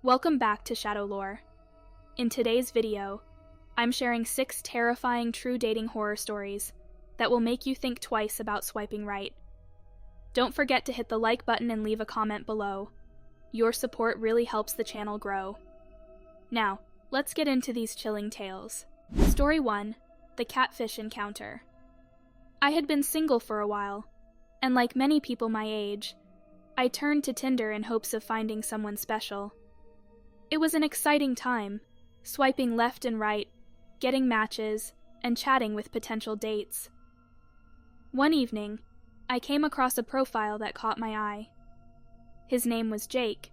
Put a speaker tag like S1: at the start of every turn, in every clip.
S1: Welcome back to ShadowLore. In today's video, I'm sharing 6 terrifying true dating horror stories that will make you think twice about swiping right. Don't forget to hit the like button and leave a comment below. Your support really helps the channel grow. Now, let's get into these chilling tales. Story 1, The Catfish Encounter. I had been single for a while, and like many people my age, I turned to Tinder in hopes of finding someone special. It was an exciting time, swiping left and right, getting matches, and chatting with potential dates. One evening, I came across a profile that caught my eye. His name was Jake,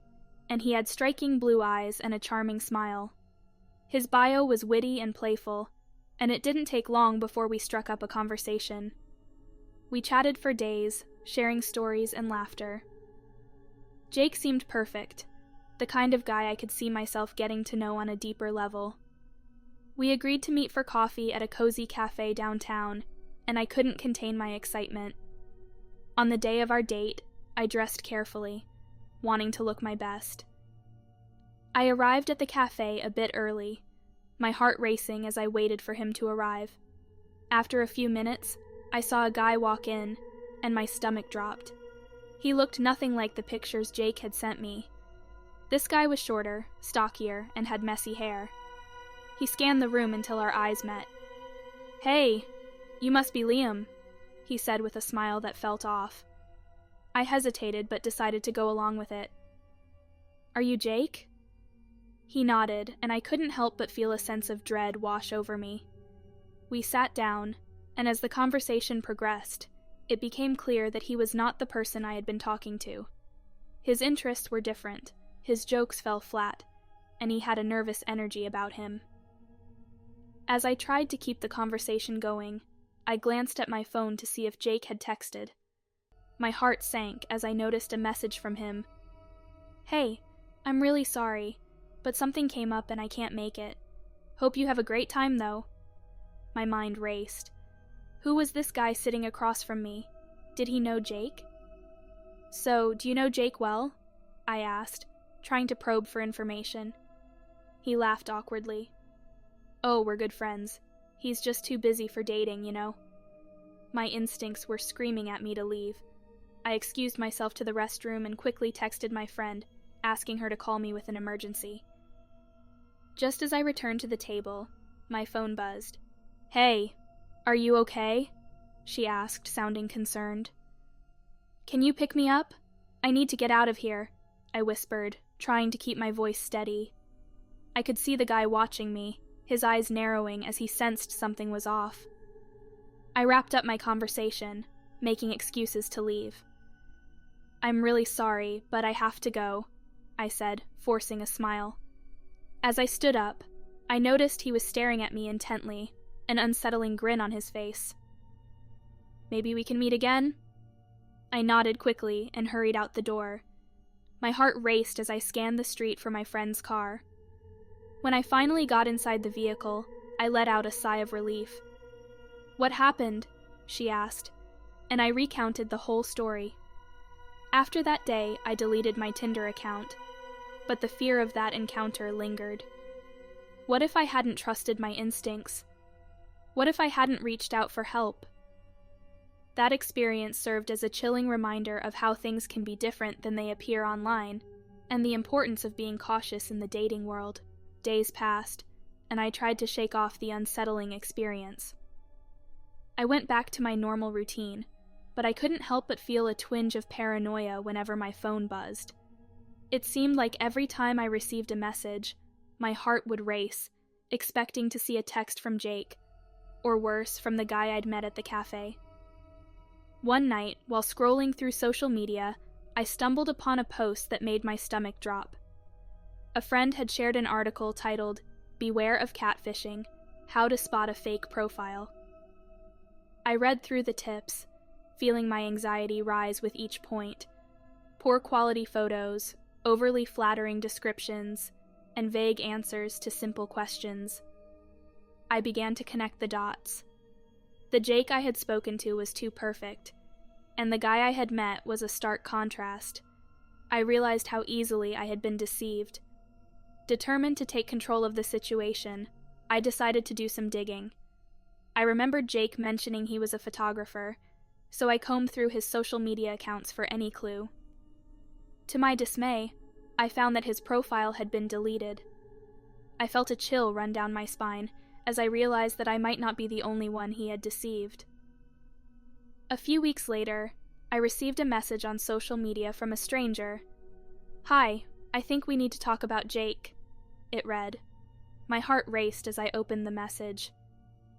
S1: and he had striking blue eyes and a charming smile. His bio was witty and playful, and it didn't take long before we struck up a conversation. We chatted for days, sharing stories and laughter. Jake seemed perfect, the kind of guy I could see myself getting to know on a deeper level. We agreed to meet for coffee at a cozy cafe downtown, and I couldn't contain my excitement. On the day of our date, I dressed carefully, wanting to look my best. I arrived at the cafe a bit early, my heart racing as I waited for him to arrive. After a few minutes, I saw a guy walk in, and my stomach dropped. He looked nothing like the pictures Jake had sent me. This guy was shorter, stockier, and had messy hair. He scanned the room until our eyes met. "Hey, you must be Liam," he said with a smile that felt off. I hesitated but decided to go along with it. "Are you Jake?" He nodded, and I couldn't help but feel a sense of dread wash over me. We sat down, and as the conversation progressed, it became clear that he was not the person I had been talking to. His interests were different, his jokes fell flat, and he had a nervous energy about him. As I tried to keep the conversation going, I glanced at my phone to see if Jake had texted. My heart sank as I noticed a message from him. "Hey, I'm really sorry, but something came up and I can't make it. Hope you have a great time though." My mind raced. Who was this guy sitting across from me? Did he know Jake? "So, do you know Jake well?" I asked, trying to probe for information. He laughed awkwardly. "Oh, we're good friends. He's just too busy for dating, you know." My instincts were screaming at me to leave. I excused myself to the restroom and quickly texted my friend, asking her to call me with an emergency. Just as I returned to the table, my phone buzzed. "Hey, are you okay?" she asked, sounding concerned. "Can you pick me up? I need to get out of here," I whispered, trying to keep my voice steady. I could see the guy watching me, his eyes narrowing as he sensed something was off. I wrapped up my conversation, making excuses to leave. "I'm really sorry, but I have to go," I said, forcing a smile. As I stood up, I noticed he was staring at me intently, an unsettling grin on his face. "Maybe we can meet again?" I nodded quickly and hurried out the door. My heart raced as I scanned the street for my friend's car. When I finally got inside the vehicle, I let out a sigh of relief. "What happened?" she asked, and I recounted the whole story. After that day, I deleted my Tinder account, but the fear of that encounter lingered. What if I hadn't trusted my instincts? What if I hadn't reached out for help? That experience served as a chilling reminder of how things can be different than they appear online, and the importance of being cautious in the dating world. Days passed, and I tried to shake off the unsettling experience. I went back to my normal routine, but I couldn't help but feel a twinge of paranoia whenever my phone buzzed. It seemed like every time I received a message, my heart would race, expecting to see a text from Jake, or worse, from the guy I'd met at the cafe. One night, while scrolling through social media, I stumbled upon a post that made my stomach drop. A friend had shared an article titled, "Beware of Catfishing: How to Spot a Fake Profile." I read through the tips, feeling my anxiety rise with each point. Poor quality photos, overly flattering descriptions, and vague answers to simple questions. I began to connect the dots. The Jake I had spoken to was too perfect, and the guy I had met was a stark contrast. I realized how easily I had been deceived. Determined to take control of the situation, I decided to do some digging. I remembered Jake mentioning he was a photographer, so I combed through his social media accounts for any clue. To my dismay, I found that his profile had been deleted. I felt a chill run down my spine as I realized that I might not be the only one he had deceived. A few weeks later, I received a message on social media from a stranger. "Hi, I think we need to talk about Jake," it read. My heart raced as I opened the message.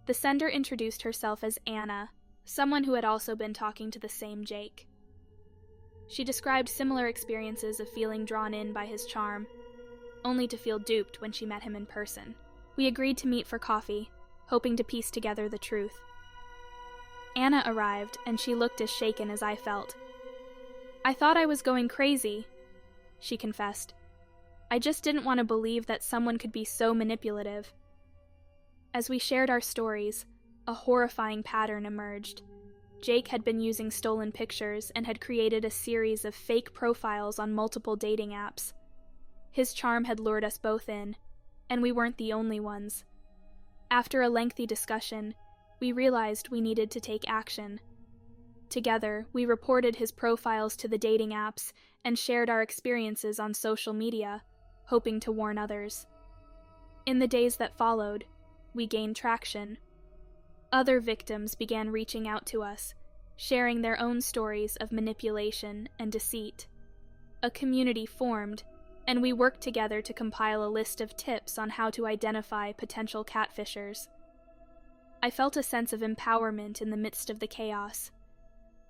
S1: The sender introduced herself as Anna, someone who had also been talking to the same Jake. She described similar experiences of feeling drawn in by his charm, only to feel duped when she met him in person. We agreed to meet for coffee, hoping to piece together the truth. Anna arrived, and she looked as shaken as I felt. "I thought I was going crazy," she confessed. "I just didn't want to believe that someone could be so manipulative." As we shared our stories, a horrifying pattern emerged. Jake had been using stolen pictures and had created a series of fake profiles on multiple dating apps. His charm had lured us both in, and we weren't the only ones. After a lengthy discussion, we realized we needed to take action. Together, we reported his profiles to the dating apps and shared our experiences on social media, hoping to warn others. In the days that followed, we gained traction. Other victims began reaching out to us, sharing their own stories of manipulation and deceit. A community formed, and we worked together to compile a list of tips on how to identify potential catfishers. I felt a sense of empowerment in the midst of the chaos.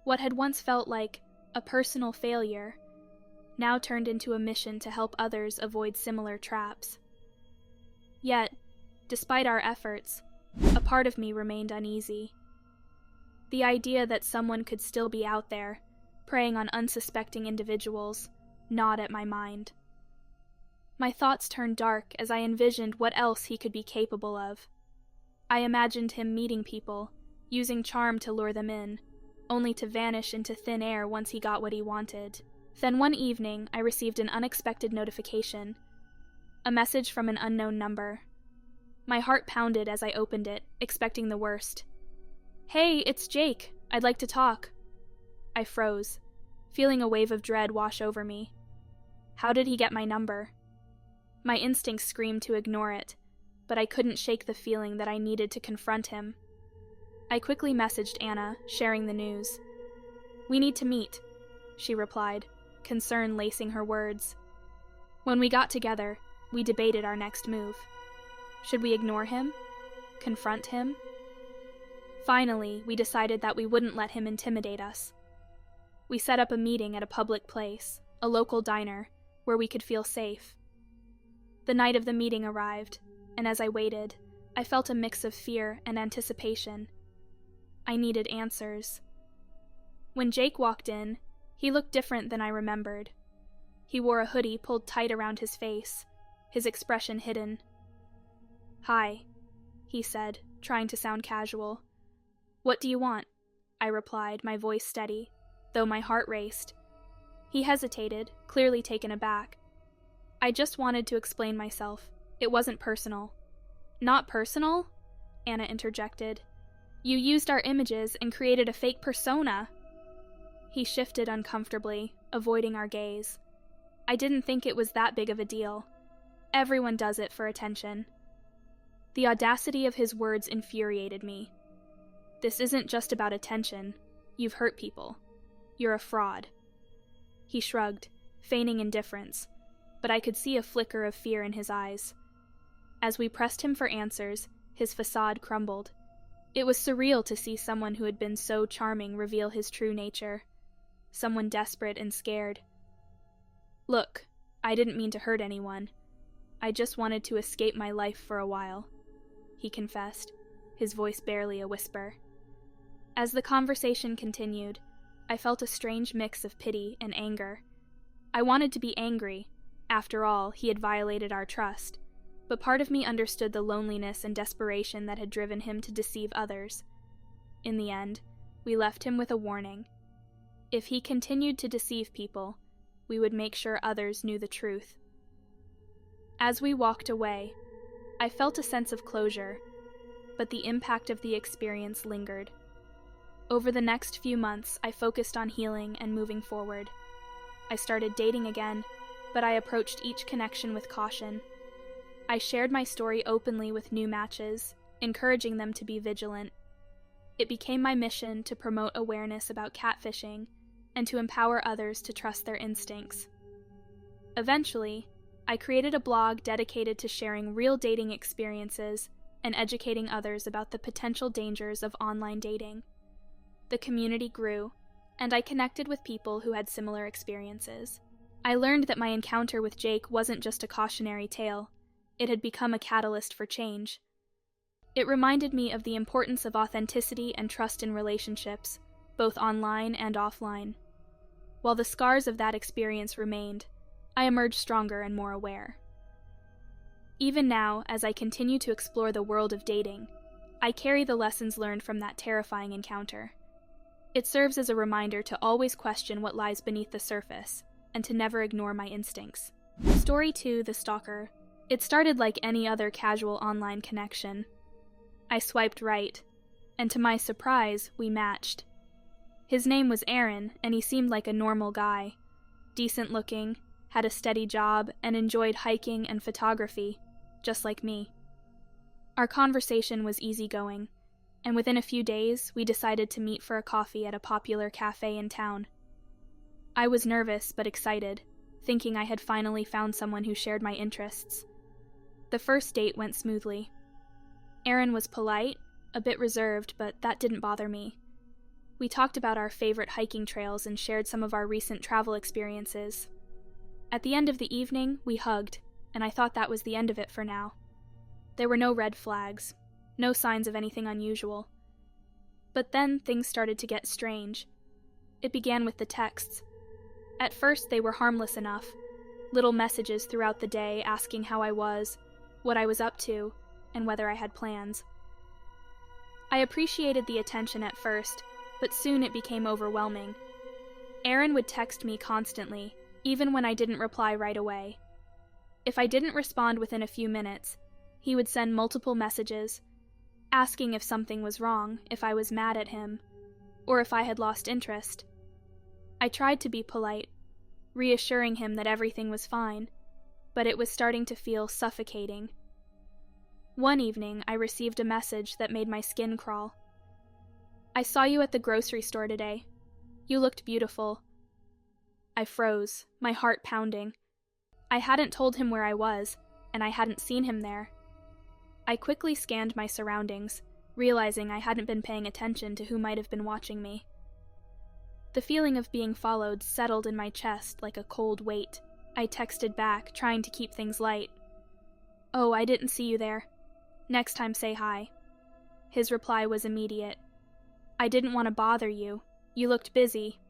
S1: What had once felt like a personal failure now turned into a mission to help others avoid similar traps. Yet, despite our efforts, a part of me remained uneasy. The idea that someone could still be out there, preying on unsuspecting individuals, gnawed at my mind. My thoughts turned dark as I envisioned what else he could be capable of. I imagined him meeting people, using charm to lure them in, only to vanish into thin air once he got what he wanted. Then one evening, I received an unexpected notification. A message from an unknown number. My heart pounded as I opened it, expecting the worst. "Hey, it's Jake. I'd like to talk." I froze, feeling a wave of dread wash over me. How did he get my number? My instincts screamed to ignore it, but I couldn't shake the feeling that I needed to confront him. I quickly messaged Anna, sharing the news. "We need to meet," she replied, concern lacing her words. When we got together, we debated our next move. Should we ignore him? Confront him? Finally, we decided that we wouldn't let him intimidate us. We set up a meeting at a public place, a local diner, where we could feel safe. The night of the meeting arrived, and as I waited, I felt a mix of fear and anticipation. I needed answers. When Jake walked in, he looked different than I remembered. He wore a hoodie pulled tight around his face, his expression hidden. "Hi," he said, trying to sound casual. "What do you want?" I replied, my voice steady, though my heart raced. He hesitated, clearly taken aback. I just wanted to explain myself. It wasn't personal. "Not personal?" Anna interjected. "You used our images and created a fake persona." He shifted uncomfortably, avoiding our gaze. I didn't think it was that big of a deal. Everyone does it for attention. The audacity of his words infuriated me. "This isn't just about attention. You've hurt people. You're a fraud." He shrugged, feigning indifference, but I could see a flicker of fear in his eyes. As we pressed him for answers, his facade crumbled. It was surreal to see someone who had been so charming reveal his true nature. Someone desperate and scared. "Look, I didn't mean to hurt anyone. I just wanted to escape my life for a while," he confessed, his voice barely a whisper. As the conversation continued, I felt a strange mix of pity and anger. I wanted to be angry. After all, he had violated our trust. But part of me understood the loneliness and desperation that had driven him to deceive others. In the end, we left him with a warning. If he continued to deceive people, we would make sure others knew the truth. As we walked away, I felt a sense of closure, but the impact of the experience lingered. Over the next few months, I focused on healing and moving forward. I started dating again, but I approached each connection with caution. I shared my story openly with new matches, encouraging them to be vigilant. It became my mission to promote awareness about catfishing and to empower others to trust their instincts. Eventually, I created a blog dedicated to sharing real dating experiences and educating others about the potential dangers of online dating. The community grew, and I connected with people who had similar experiences. I learned that my encounter with Jake wasn't just a cautionary tale. It had become a catalyst for change. It reminded me of the importance of authenticity and trust in relationships, both online and offline. While the scars of that experience remained, I emerged stronger and more aware. Even now, as I continue to explore the world of dating, I carry the lessons learned from that terrifying encounter. It serves as a reminder to always question what lies beneath the surface, and to never ignore my instincts. Story 2, The Stalker. It started like any other casual online connection. I swiped right, and to my surprise, we matched. His name was Aaron, and he seemed like a normal guy. Decent looking, had a steady job, and enjoyed hiking and photography, just like me. Our conversation was easygoing, and within a few days, we decided to meet for a coffee at a popular cafe in town. I was nervous but excited, thinking I had finally found someone who shared my interests. The first date went smoothly. Aaron was polite, a bit reserved, but that didn't bother me. We talked about our favorite hiking trails and shared some of our recent travel experiences. At the end of the evening, we hugged, and I thought that was the end of it for now. There were no red flags, no signs of anything unusual. But then things started to get strange. It began with the texts. At first, they were harmless enough, little messages throughout the day asking how I was, what I was up to, and whether I had plans. I appreciated the attention at first, but soon it became overwhelming. Aaron would text me constantly, even when I didn't reply right away. If I didn't respond within a few minutes, he would send multiple messages, asking if something was wrong, if I was mad at him, or if I had lost interest. I tried to be polite, reassuring him that everything was fine, but it was starting to feel suffocating. One evening, I received a message that made my skin crawl. "I saw you at the grocery store today. You looked beautiful." I froze, my heart pounding. I hadn't told him where I was, and I hadn't seen him there. I quickly scanned my surroundings, realizing I hadn't been paying attention to who might have been watching me. The feeling of being followed settled in my chest like a cold weight. I texted back, trying to keep things light. "Oh, I didn't see you there. Next time say hi." His reply was immediate. "I didn't want to bother you. You looked busy."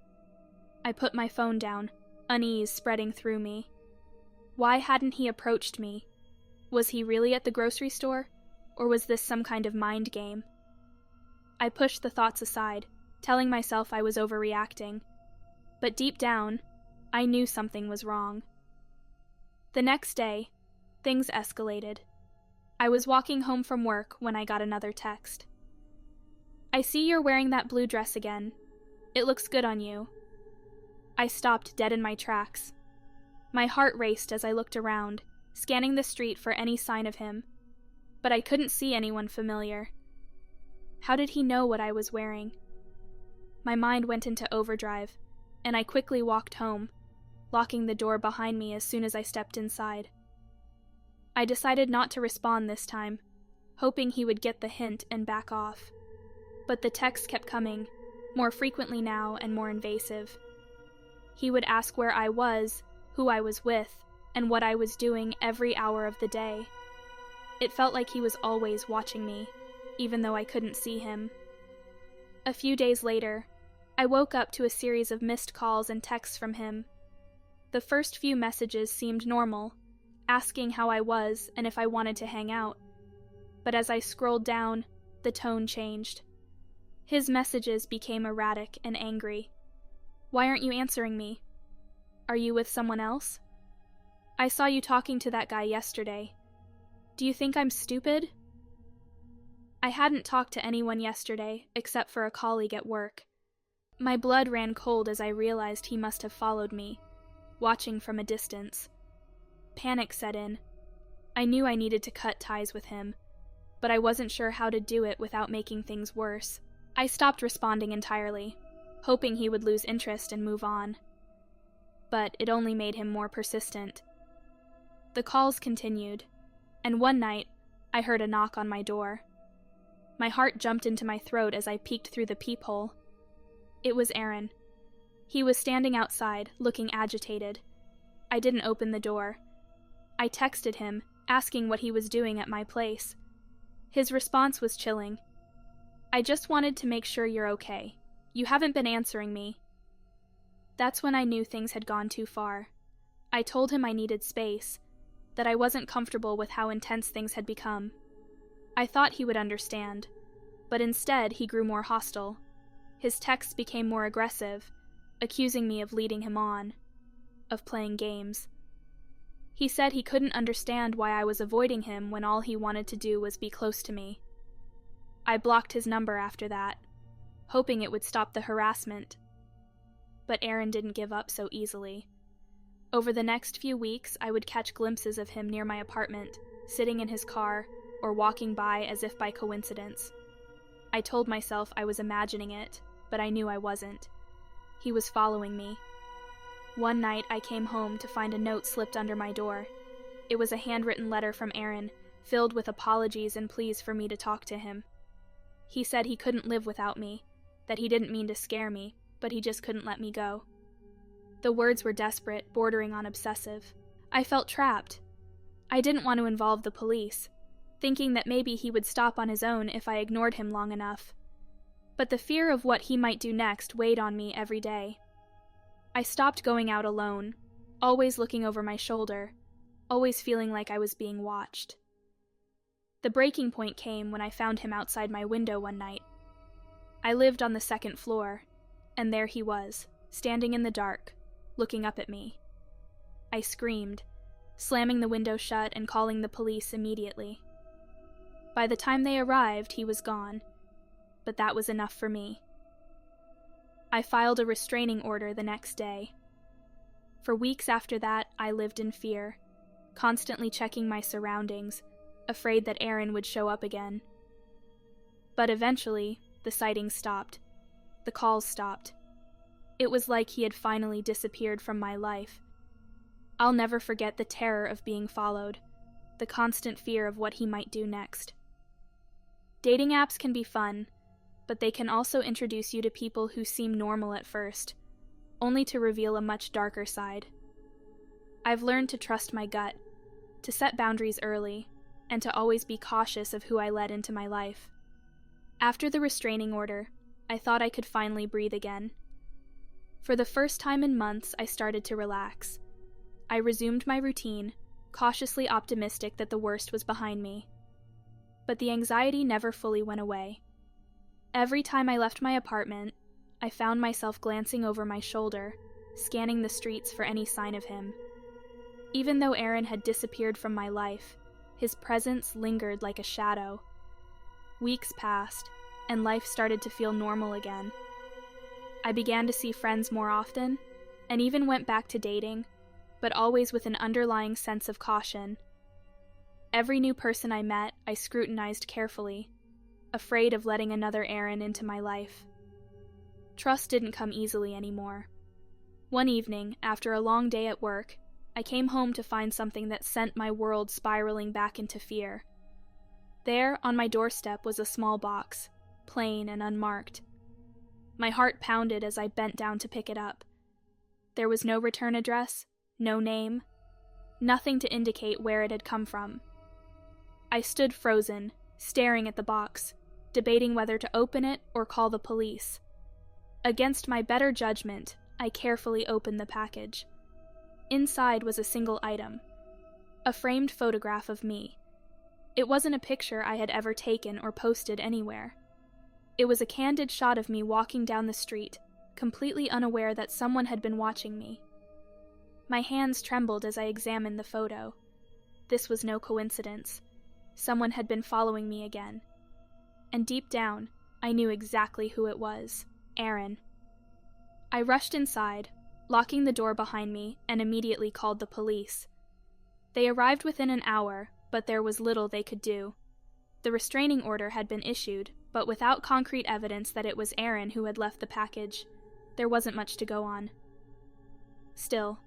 S1: I put my phone down, unease spreading through me. Why hadn't he approached me? Was he really at the grocery store, or was this some kind of mind game? I pushed the thoughts aside, telling myself I was overreacting. But deep down, I knew something was wrong. The next day, things escalated. I was walking home from work when I got another text. "I see you're wearing that blue dress again. It looks good on you." I stopped dead in my tracks. My heart raced as I looked around, scanning the street for any sign of him, but I couldn't see anyone familiar. How did he know what I was wearing? My mind went into overdrive, and I quickly walked home, locking the door behind me as soon as I stepped inside. I decided not to respond this time, hoping he would get the hint and back off. But the texts kept coming, more frequently now and more invasive. He would ask where I was, who I was with, and what I was doing every hour of the day. It felt like he was always watching me, even though I couldn't see him. A few days later, I woke up to a series of missed calls and texts from him. The first few messages seemed normal, asking how I was and if I wanted to hang out. But as I scrolled down, the tone changed. His messages became erratic and angry. "Why aren't you answering me? Are you with someone else?" I saw you talking to that guy yesterday. Do you think I'm stupid? I hadn't talked to anyone yesterday except for a colleague at work. My blood ran cold as I realized he must have followed me, watching from a distance. Panic set in. I knew I needed to cut ties with him, but I wasn't sure how to do it without making things worse. I stopped responding entirely, hoping he would lose interest and move on. But it only made him more persistent. The calls continued, and one night, I heard a knock on my door. My heart jumped into my throat as I peeked through the peephole. It was Aaron. He was standing outside, looking agitated. I didn't open the door. I texted him, asking what he was doing at my place. His response was chilling. "I just wanted to make sure you're okay. You haven't been answering me." That's when I knew things had gone too far. I told him I needed space, that I wasn't comfortable with how intense things had become. I thought he would understand, but instead he grew more hostile. His texts became more aggressive, accusing me of leading him on, of playing games. He said he couldn't understand why I was avoiding him when all he wanted to do was be close to me. I blocked his number after that, hoping it would stop the harassment. But Aaron didn't give up so easily. Over the next few weeks, I would catch glimpses of him near my apartment, sitting in his car, or walking by as if by coincidence. I told myself I was imagining it, but I knew I wasn't. He was following me. One night, I came home to find a note slipped under my door. It was a handwritten letter from Aaron, filled with apologies and pleas for me to talk to him. He said he couldn't live without me, that he didn't mean to scare me, but he just couldn't let me go. The words were desperate, bordering on obsessive. I felt trapped. I didn't want to involve the police, thinking that maybe he would stop on his own if I ignored him long enough. But the fear of what he might do next weighed on me every day. I stopped going out alone, always looking over my shoulder, always feeling like I was being watched. The breaking point came when I found him outside my window one night. I lived on the second floor, and there he was, standing in the dark, looking up at me. I screamed, slamming the window shut and calling the police immediately. By the time they arrived, he was gone, but that was enough for me. I filed a restraining order the next day. For weeks after that, I lived in fear, constantly checking my surroundings, afraid that Aaron would show up again. But eventually, the sightings stopped. The calls stopped. It was like he had finally disappeared from my life. I'll never forget the terror of being followed, the constant fear of what he might do next. Dating apps can be fun, but they can also introduce you to people who seem normal at first, only to reveal a much darker side. I've learned to trust my gut, to set boundaries early, and to always be cautious of who I let into my life. After the restraining order, I thought I could finally breathe again. For the first time in months, I started to relax. I resumed my routine, cautiously optimistic that the worst was behind me. But the anxiety never fully went away. Every time I left my apartment, I found myself glancing over my shoulder, scanning the streets for any sign of him. Even though Aaron had disappeared from my life, his presence lingered like a shadow. Weeks passed, and life started to feel normal again. I began to see friends more often, and even went back to dating, but always with an underlying sense of caution. Every new person I met, I scrutinized carefully, afraid of letting another Aaron into my life. Trust didn't come easily anymore. One evening, after a long day at work, I came home to find something that sent my world spiraling back into fear. There, on my doorstep, was a small box, plain and unmarked. My heart pounded as I bent down to pick it up. There was no return address, no name, nothing to indicate where it had come from. I stood frozen, staring at the box, debating whether to open it or call the police. Against my better judgment, I carefully opened the package. Inside was a single item, a framed photograph of me. It wasn't a picture I had ever taken or posted anywhere. It was a candid shot of me walking down the street, completely unaware that someone had been watching me. My hands trembled as I examined the photo. This was no coincidence. Someone had been following me again. And deep down, I knew exactly who it was: Aaron. I rushed inside, locking the door behind me, and immediately called the police. They arrived within an hour, but there was little they could do. The restraining order had been issued, but without concrete evidence that it was Aaron who had left the package, there wasn't much to go on. Still,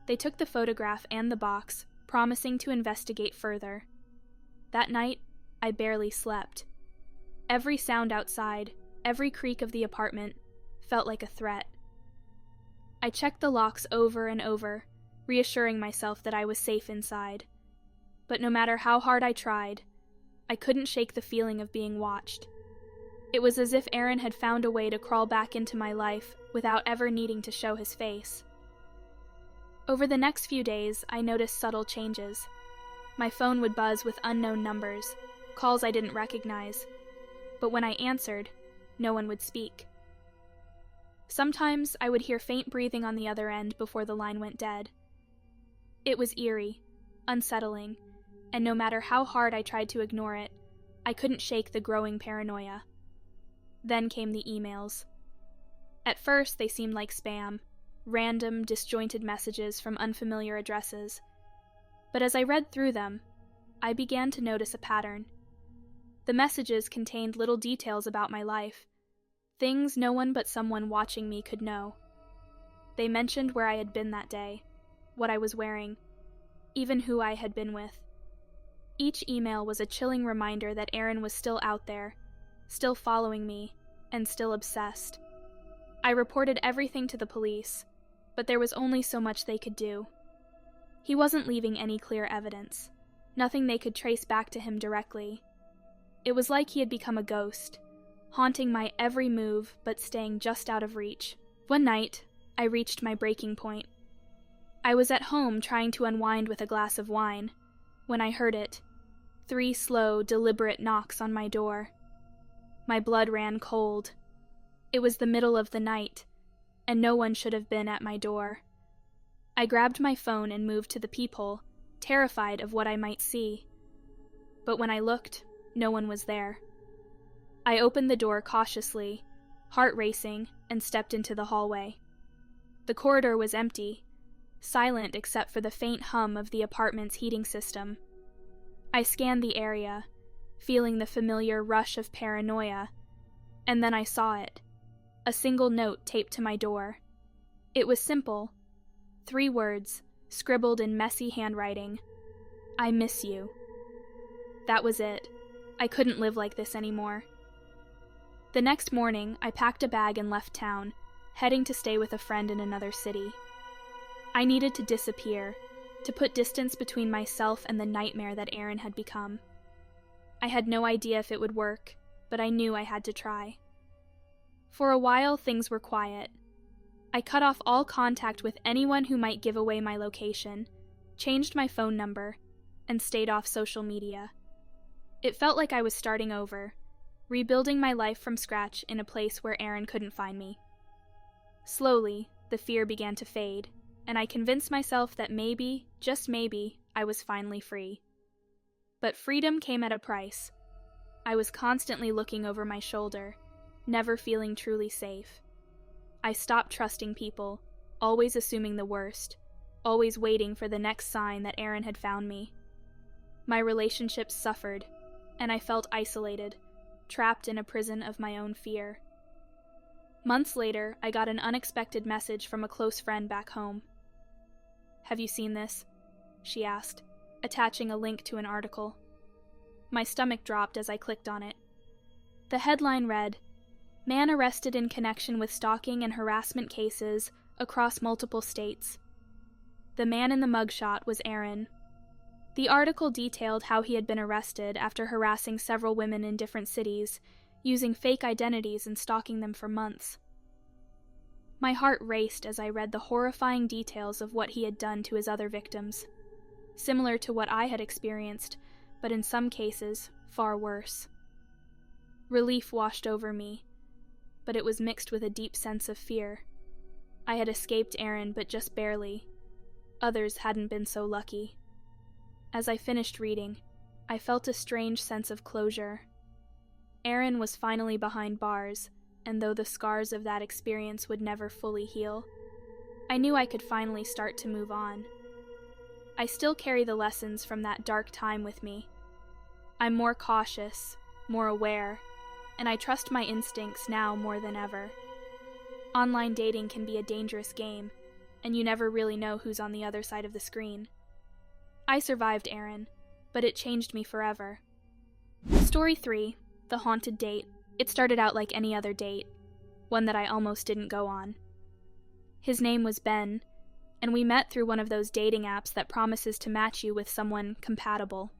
S1: they took the photograph and the box, promising to investigate further. That night, I barely slept. Every sound outside, every creak of the apartment, felt like a threat. I checked the locks over and over, reassuring myself that I was safe inside. But no matter how hard I tried, I couldn't shake the feeling of being watched. It was as if Aaron had found a way to crawl back into my life without ever needing to show his face. Over the next few days, I noticed subtle changes. My phone would buzz with unknown numbers, calls I didn't recognize. But when I answered, no one would speak. Sometimes I would hear faint breathing on the other end before the line went dead. It was eerie, unsettling, and no matter how hard I tried to ignore it, I couldn't shake the growing paranoia. Then came the emails. At first, they seemed like spam, random, disjointed messages from unfamiliar addresses. But as I read through them, I began to notice a pattern. The messages contained little details about my life, things no one but someone watching me could know. They mentioned where I had been that day, what I was wearing, even who I had been with. Each email was a chilling reminder that Aaron was still out there, still following me, and still obsessed. I reported everything to the police, but there was only so much they could do. He wasn't leaving any clear evidence, nothing they could trace back to him directly. It was like he had become a ghost, haunting my every move but staying just out of reach. One night, I reached my breaking point. I was at home trying to unwind with a glass of wine, when I heard it, 3 slow, deliberate knocks on my door. My blood ran cold. It was the middle of the night, and no one should have been at my door. I grabbed my phone and moved to the peephole, terrified of what I might see. But when I looked, no one was there. I opened the door cautiously, heart racing, and stepped into the hallway. The corridor was empty, silent except for the faint hum of the apartment's heating system. I scanned the area, feeling the familiar rush of paranoia, and then I saw it. A single note taped to my door. It was simple. 3 words, scribbled in messy handwriting. I miss you. That was it. I couldn't live like this anymore. The next morning, I packed a bag and left town, heading to stay with a friend in another city. I needed to disappear, to put distance between myself and the nightmare that Aaron had become. I had no idea if it would work, but I knew I had to try. For a while, things were quiet. I cut off all contact with anyone who might give away my location, changed my phone number, and stayed off social media. It felt like I was starting over, rebuilding my life from scratch in a place where Aaron couldn't find me. Slowly, the fear began to fade, and I convinced myself that maybe, just maybe, I was finally free. But freedom came at a price. I was constantly looking over my shoulder, never feeling truly safe. I stopped trusting people, always assuming the worst, always waiting for the next sign that Aaron had found me. My relationships suffered, and I felt isolated, trapped in a prison of my own fear. Months later, I got an unexpected message from a close friend back home. "Have you seen this?" she asked, attaching a link to an article. My stomach dropped as I clicked on it. The headline read, "Man arrested in connection with stalking and harassment cases across multiple states." The man in the mugshot was Aaron. The article detailed how he had been arrested after harassing several women in different cities, using fake identities and stalking them for months. My heart raced as I read the horrifying details of what he had done to his other victims, similar to what I had experienced, but in some cases, far worse. Relief washed over me, but it was mixed with a deep sense of fear. I had escaped Aaron, but just barely. Others hadn't been so lucky. As I finished reading, I felt a strange sense of closure. Aaron was finally behind bars, and though the scars of that experience would never fully heal, I knew I could finally start to move on. I still carry the lessons from that dark time with me. I'm more cautious, more aware, and I trust my instincts now more than ever. Online dating can be a dangerous game, and you never really know who's on the other side of the screen. I survived Aaron, but it changed me forever. Story 3, The Haunted Date. It started out like any other date, one that I almost didn't go on. His name was Ben, and we met through one of those dating apps that promises to match you with someone compatible.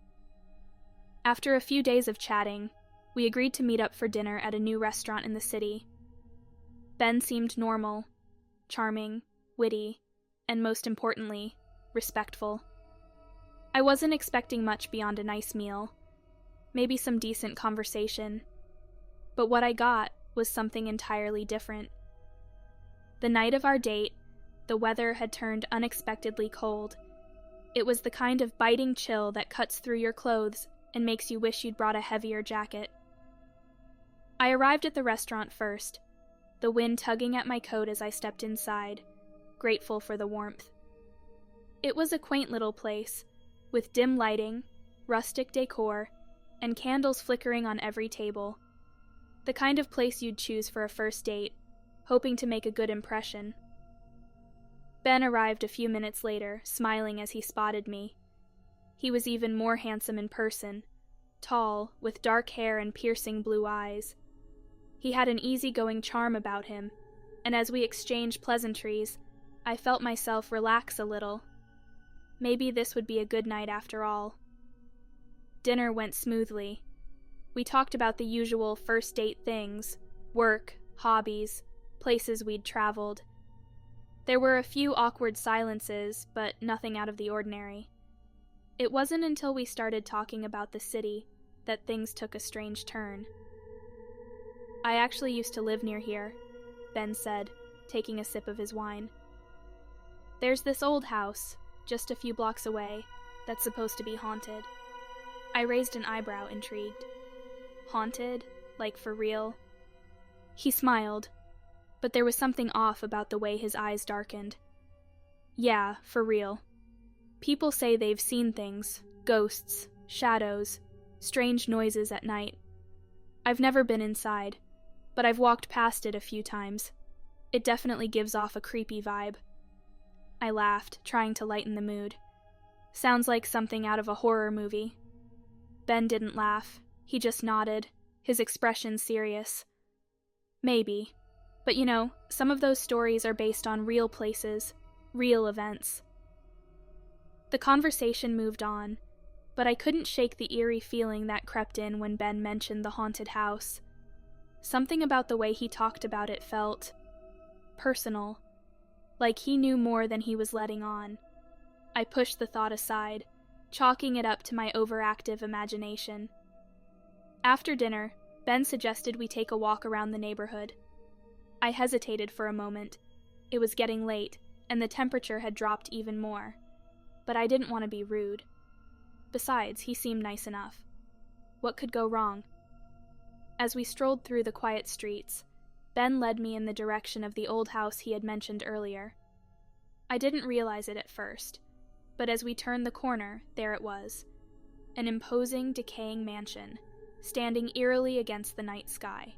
S1: After a few days of chatting, we agreed to meet up for dinner at a new restaurant in the city. Ben seemed normal, charming, witty, and most importantly, respectful. I wasn't expecting much beyond a nice meal, maybe some decent conversation, but what I got was something entirely different. The night of our date, the weather had turned unexpectedly cold. It was the kind of biting chill that cuts through your clothes and makes you wish you'd brought a heavier jacket. I arrived at the restaurant first, the wind tugging at my coat as I stepped inside, grateful for the warmth. It was a quaint little place, with dim lighting, rustic decor, and candles flickering on every table. The kind of place you'd choose for a first date, hoping to make a good impression. Ben arrived a few minutes later, smiling as he spotted me. He was even more handsome in person, tall, with dark hair and piercing blue eyes. He had an easygoing charm about him, and as we exchanged pleasantries, I felt myself relax a little. Maybe this would be a good night after all. Dinner went smoothly. We talked about the usual first date things, work, hobbies, places we'd traveled. There were a few awkward silences, but nothing out of the ordinary. It wasn't until we started talking about the city that things took a strange turn. I actually used to live near here, Ben said, taking a sip of his wine. There's this old house, just a few blocks away, that's supposed to be haunted. I raised an eyebrow, intrigued. Haunted? Like for real? He smiled, but there was something off about the way his eyes darkened. Yeah, for real. People say they've seen things, ghosts, shadows, strange noises at night. I've never been inside, but I've walked past it a few times. It definitely gives off a creepy vibe. I laughed, trying to lighten the mood. Sounds like something out of a horror movie. Ben didn't laugh. He just nodded, his expression serious. Maybe. But you know, some of those stories are based on real places, real events. The conversation moved on, but I couldn't shake the eerie feeling that crept in when Ben mentioned the haunted house. Something about the way he talked about it felt personal, like he knew more than he was letting on. I pushed the thought aside, chalking it up to my overactive imagination. After dinner, Ben suggested we take a walk around the neighborhood. I hesitated for a moment. It was getting late, and the temperature had dropped even more. But I didn't want to be rude. Besides, he seemed nice enough. What could go wrong? As we strolled through the quiet streets, Ben led me in the direction of the old house he had mentioned earlier. I didn't realize it at first, but as we turned the corner, there it was. An imposing, decaying mansion, standing eerily against the night sky.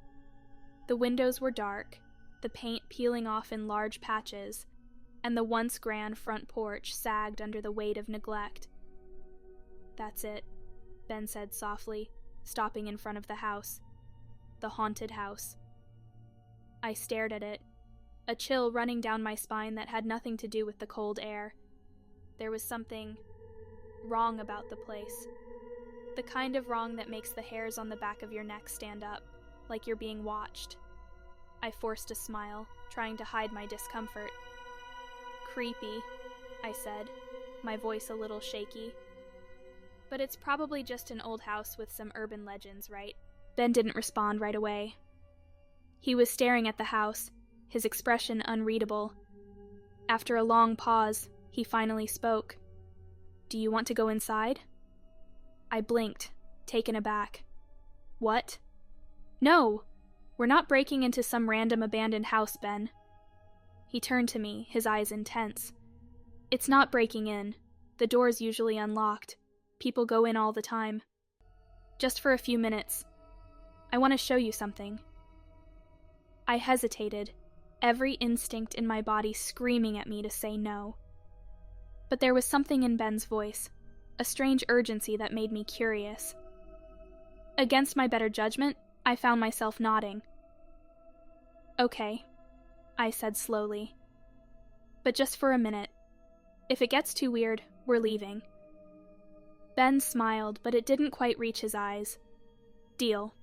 S1: The windows were dark, the paint peeling off in large patches, and the once grand front porch sagged under the weight of neglect. That's it, Ben said softly, stopping in front of the house. The haunted house. I stared at it, a chill running down my spine that had nothing to do with the cold air. There was something wrong about the place. The kind of wrong that makes the hairs on the back of your neck stand up, like you're being watched. I forced a smile, trying to hide my discomfort. Creepy, I said, my voice a little shaky. But it's probably just an old house with some urban legends, right? Ben didn't respond right away. He was staring at the house, his expression unreadable. After a long pause, He finally spoke. "Do you want to go inside?" I blinked, taken aback. "What?" "No! We're not breaking into some random abandoned house, Ben." He turned to me, his eyes intense. "It's not breaking in. The door's usually unlocked. People go in all the time. Just for a few minutes. I want to show you something." I hesitated, every instinct in my body screaming at me to say no. But there was something in Ben's voice, a strange urgency that made me curious. Against my better judgment, I found myself nodding. "Okay," I said slowly. "But just for a minute. If it gets too weird, we're leaving." Ben smiled, but it didn't quite reach his eyes. "Deal."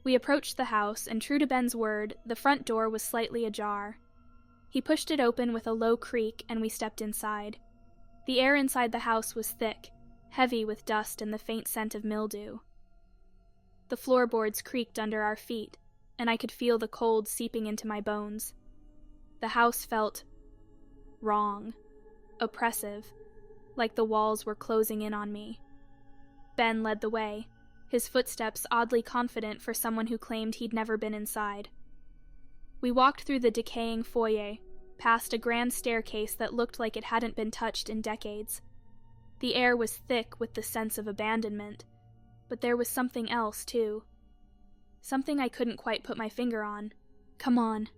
S1: We approached the house, and true to Ben's word, the front door was slightly ajar. He pushed it open with a low creak, and we stepped inside. The air inside the house was thick, heavy with dust and the faint scent of mildew. The floorboards creaked under our feet, and I could feel the cold seeping into my bones. The house felt wrong, oppressive, like the walls were closing in on me. Ben led the way, his footsteps oddly confident for someone who claimed he'd never been inside. We walked through the decaying foyer, past a grand staircase that looked like it hadn't been touched in decades. The air was thick with the sense of abandonment, but there was something else, too. Something I couldn't quite put my finger on. "Come on,"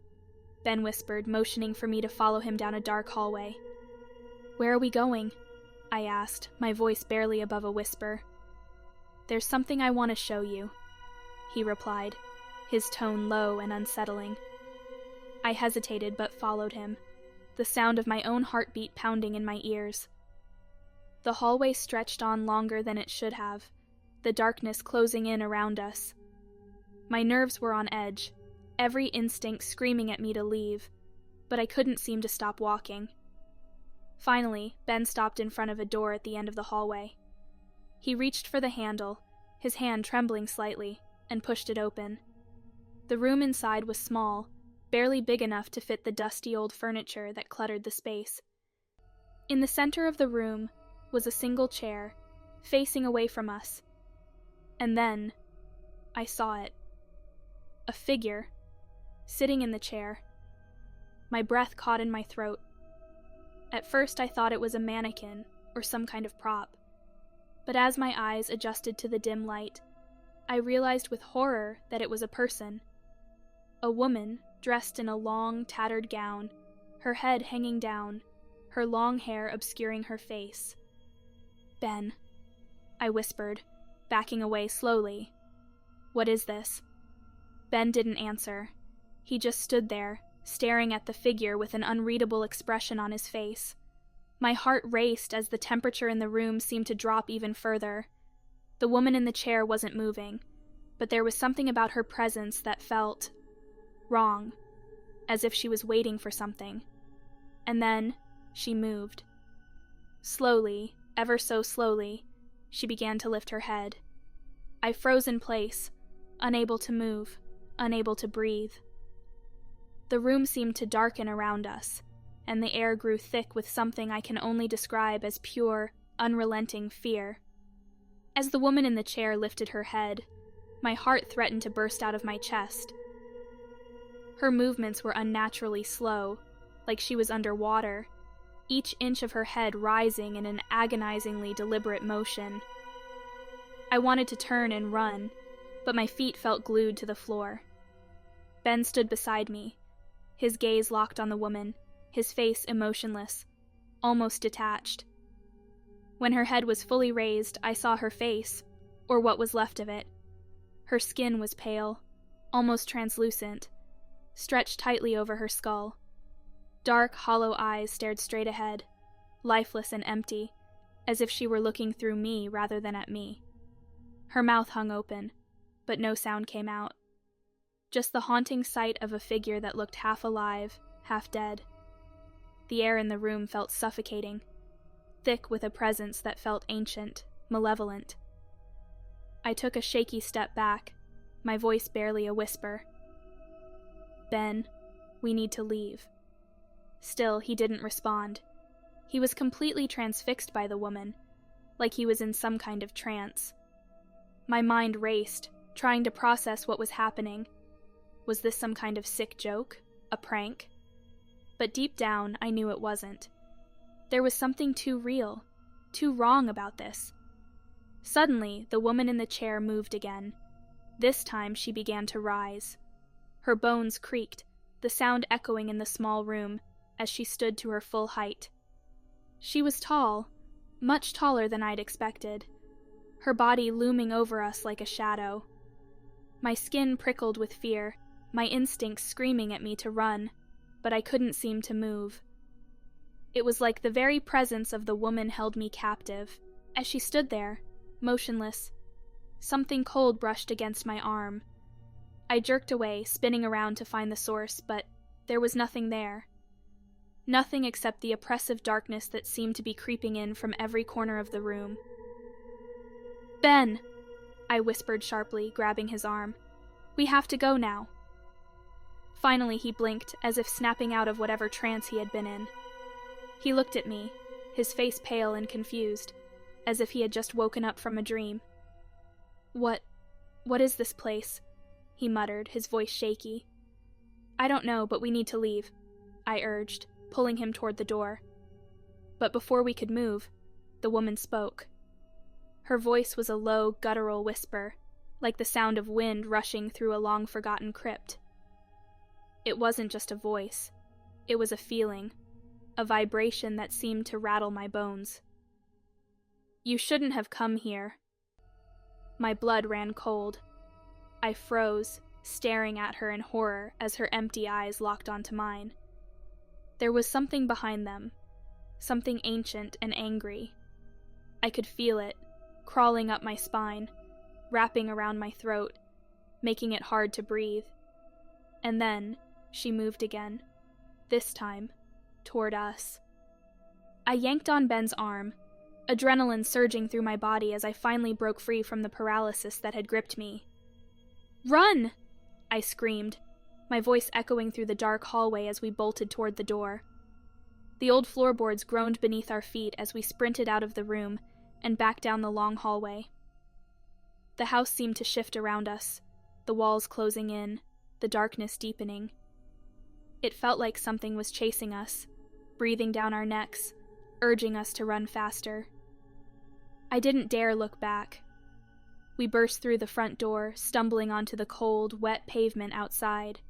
S1: Ben whispered, motioning for me to follow him down a dark hallway. "Where are we going?" I asked, my voice barely above a whisper. "There's something I want to show you," he replied, his tone low and unsettling. I hesitated but followed him, the sound of my own heartbeat pounding in my ears. The hallway stretched on longer than it should have, the darkness closing in around us. My nerves were on edge, every instinct screaming at me to leave, but I couldn't seem to stop walking. Finally, Ben stopped in front of a door at the end of the hallway. He reached for the handle, his hand trembling slightly, and pushed it open. The room inside was small, barely big enough to fit the dusty old furniture that cluttered the space. In the center of the room was a single chair, facing away from us. And then, I saw it. A figure, sitting in the chair. My breath caught in my throat. At first I thought it was a mannequin, or some kind of prop. But as my eyes adjusted to the dim light, I realized with horror that it was a person. A woman, dressed in a long, tattered gown, her head hanging down, her long hair obscuring her face. "Ben," I whispered, backing away slowly. "What is this?" Ben didn't answer. He just stood there, staring at the figure with an unreadable expression on his face. My heart raced as the temperature in the room seemed to drop even further. The woman in the chair wasn't moving, but there was something about her presence that felt wrong, as if she was waiting for something. And then, she moved. Slowly, ever so slowly, she began to lift her head. I froze in place, unable to move, unable to breathe. The room seemed to darken around us, and the air grew thick with something I can only describe as pure, unrelenting fear. As the woman in the chair lifted her head, my heart threatened to burst out of my chest. Her movements were unnaturally slow, like she was underwater, each inch of her head rising in an agonizingly deliberate motion. I wanted to turn and run, but my feet felt glued to the floor. Ben stood beside me, his gaze locked on the woman, his face emotionless, almost detached. When her head was fully raised, I saw her face, or what was left of it. Her skin was pale, almost translucent, stretched tightly over her skull. Dark, hollow eyes stared straight ahead, lifeless and empty, as if she were looking through me rather than at me. Her mouth hung open, but no sound came out. Just the haunting sight of a figure that looked half alive, half dead. The air in the room felt suffocating, thick with a presence that felt ancient, malevolent. I took a shaky step back, my voice barely a whisper. "Ben, we need to leave." Still, he didn't respond. He was completely transfixed by the woman, like he was in some kind of trance. My mind raced, trying to process what was happening. Was this some kind of sick joke? A prank? But deep down, I knew it wasn't. There was something too real, too wrong about this. Suddenly, the woman in the chair moved again. This time, she began to rise. Her bones creaked, the sound echoing in the small room as she stood to her full height. She was tall, much taller than I'd expected, her body looming over us like a shadow. My skin prickled with fear, my instincts screaming at me to run, but I couldn't seem to move. It was like the very presence of the woman held me captive. As she stood there, motionless, something cold brushed against my arm. I jerked away, spinning around to find the source, but there was nothing there. Nothing except the oppressive darkness that seemed to be creeping in from every corner of the room. "Ben!" I whispered sharply, grabbing his arm. "We have to go now." Finally he blinked, as if snapping out of whatever trance he had been in. He looked at me, his face pale and confused, as if he had just woken up from a dream. What is this place?" he muttered, his voice shaky. "I don't know, but we need to leave," I urged, pulling him toward the door. But before we could move, the woman spoke. Her voice was a low, guttural whisper, like the sound of wind rushing through a long-forgotten crypt. It wasn't just a voice. It was a feeling, a vibration that seemed to rattle my bones. "You shouldn't have come here." My blood ran cold. I froze, staring at her in horror as her empty eyes locked onto mine. There was something behind them, something ancient and angry. I could feel it, crawling up my spine, wrapping around my throat, making it hard to breathe. And then, she moved again, this time, toward us. I yanked on Ben's arm, adrenaline surging through my body as I finally broke free from the paralysis that had gripped me. "Run!" I screamed, my voice echoing through the dark hallway as we bolted toward the door. The old floorboards groaned beneath our feet as we sprinted out of the room and back down the long hallway. The house seemed to shift around us, the walls closing in, the darkness deepening. It felt like something was chasing us, breathing down our necks, urging us to run faster. I didn't dare look back. We burst through the front door, stumbling onto the cold, wet pavement outside.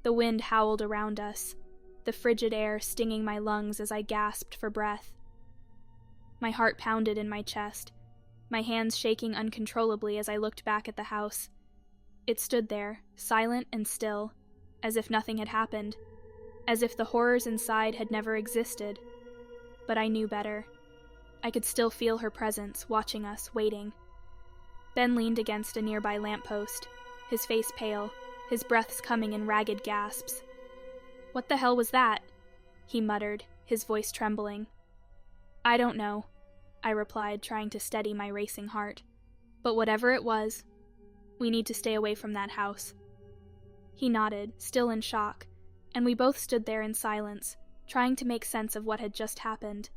S1: The wind howled around us, the frigid air stinging my lungs as I gasped for breath. My heart pounded in my chest, my hands shaking uncontrollably as I looked back at the house. It stood there, silent and still, as if nothing had happened, as if the horrors inside had never existed. But I knew better. I could still feel her presence, watching us, waiting. Ben leaned against a nearby lamppost, his face pale, his breaths coming in ragged gasps. "What the hell was that?" he muttered, his voice trembling. "I don't know," I replied, trying to steady my racing heart. "But whatever it was, we need to stay away from that house." He nodded, still in shock, and we both stood there in silence, trying to make sense of what had just happened.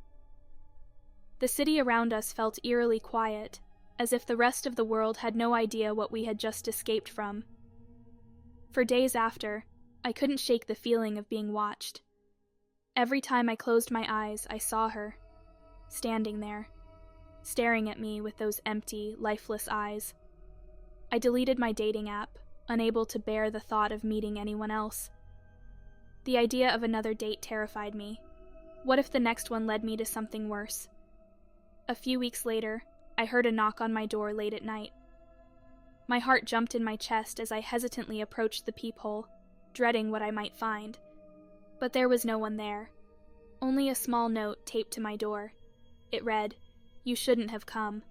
S1: The city around us felt eerily quiet, as if the rest of the world had no idea what we had just escaped from. For days after, I couldn't shake the feeling of being watched. Every time I closed my eyes, I saw her, standing there, staring at me with those empty, lifeless eyes. I deleted my dating app, unable to bear the thought of meeting anyone else. The idea of another date terrified me. What if the next one led me to something worse? A few weeks later, I heard a knock on my door late at night. My heart jumped in my chest as I hesitantly approached the peephole, dreading what I might find. But there was no one there. Only a small note taped to my door. It read, "You shouldn't have come."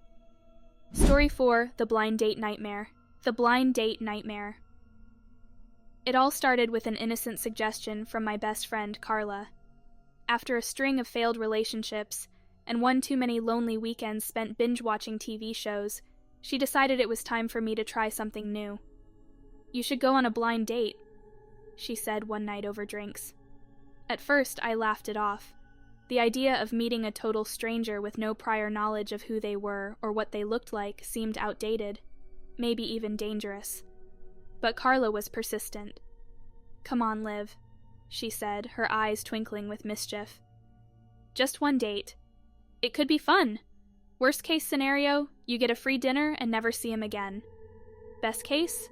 S1: Story 4, The Blind Date Nightmare. The Blind Date Nightmare. It all started with an innocent suggestion from my best friend, Carla. After a string of failed relationships, and one too many lonely weekends spent binge-watching TV shows, she decided it was time for me to try something new. "You should go on a blind date," she said one night over drinks. At first, I laughed it off. The idea of meeting a total stranger with no prior knowledge of who they were or what they looked like seemed outdated, maybe even dangerous. But Carla was persistent. "Come on, Liv," she said, her eyes twinkling with mischief. "Just one date. It could be fun. Worst case scenario, you get a free dinner and never see him again. Best case,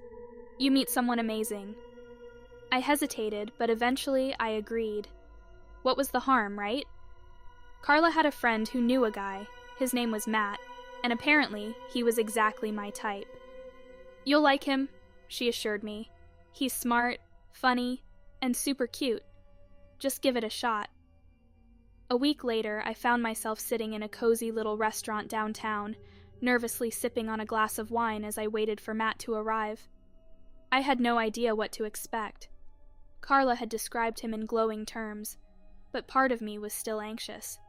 S1: you meet someone amazing." I hesitated, but eventually I agreed. What was the harm, right? Carla had a friend who knew a guy. His name was Matt, and apparently he was exactly my type. "You'll like him," she assured me. "He's smart, funny, and super cute. Just give it a shot." A week later, I found myself sitting in a cozy little restaurant downtown, nervously sipping on a glass of wine as I waited for Matt to arrive. I had no idea what to expect. Carla had described him in glowing terms, but part of me was still anxious.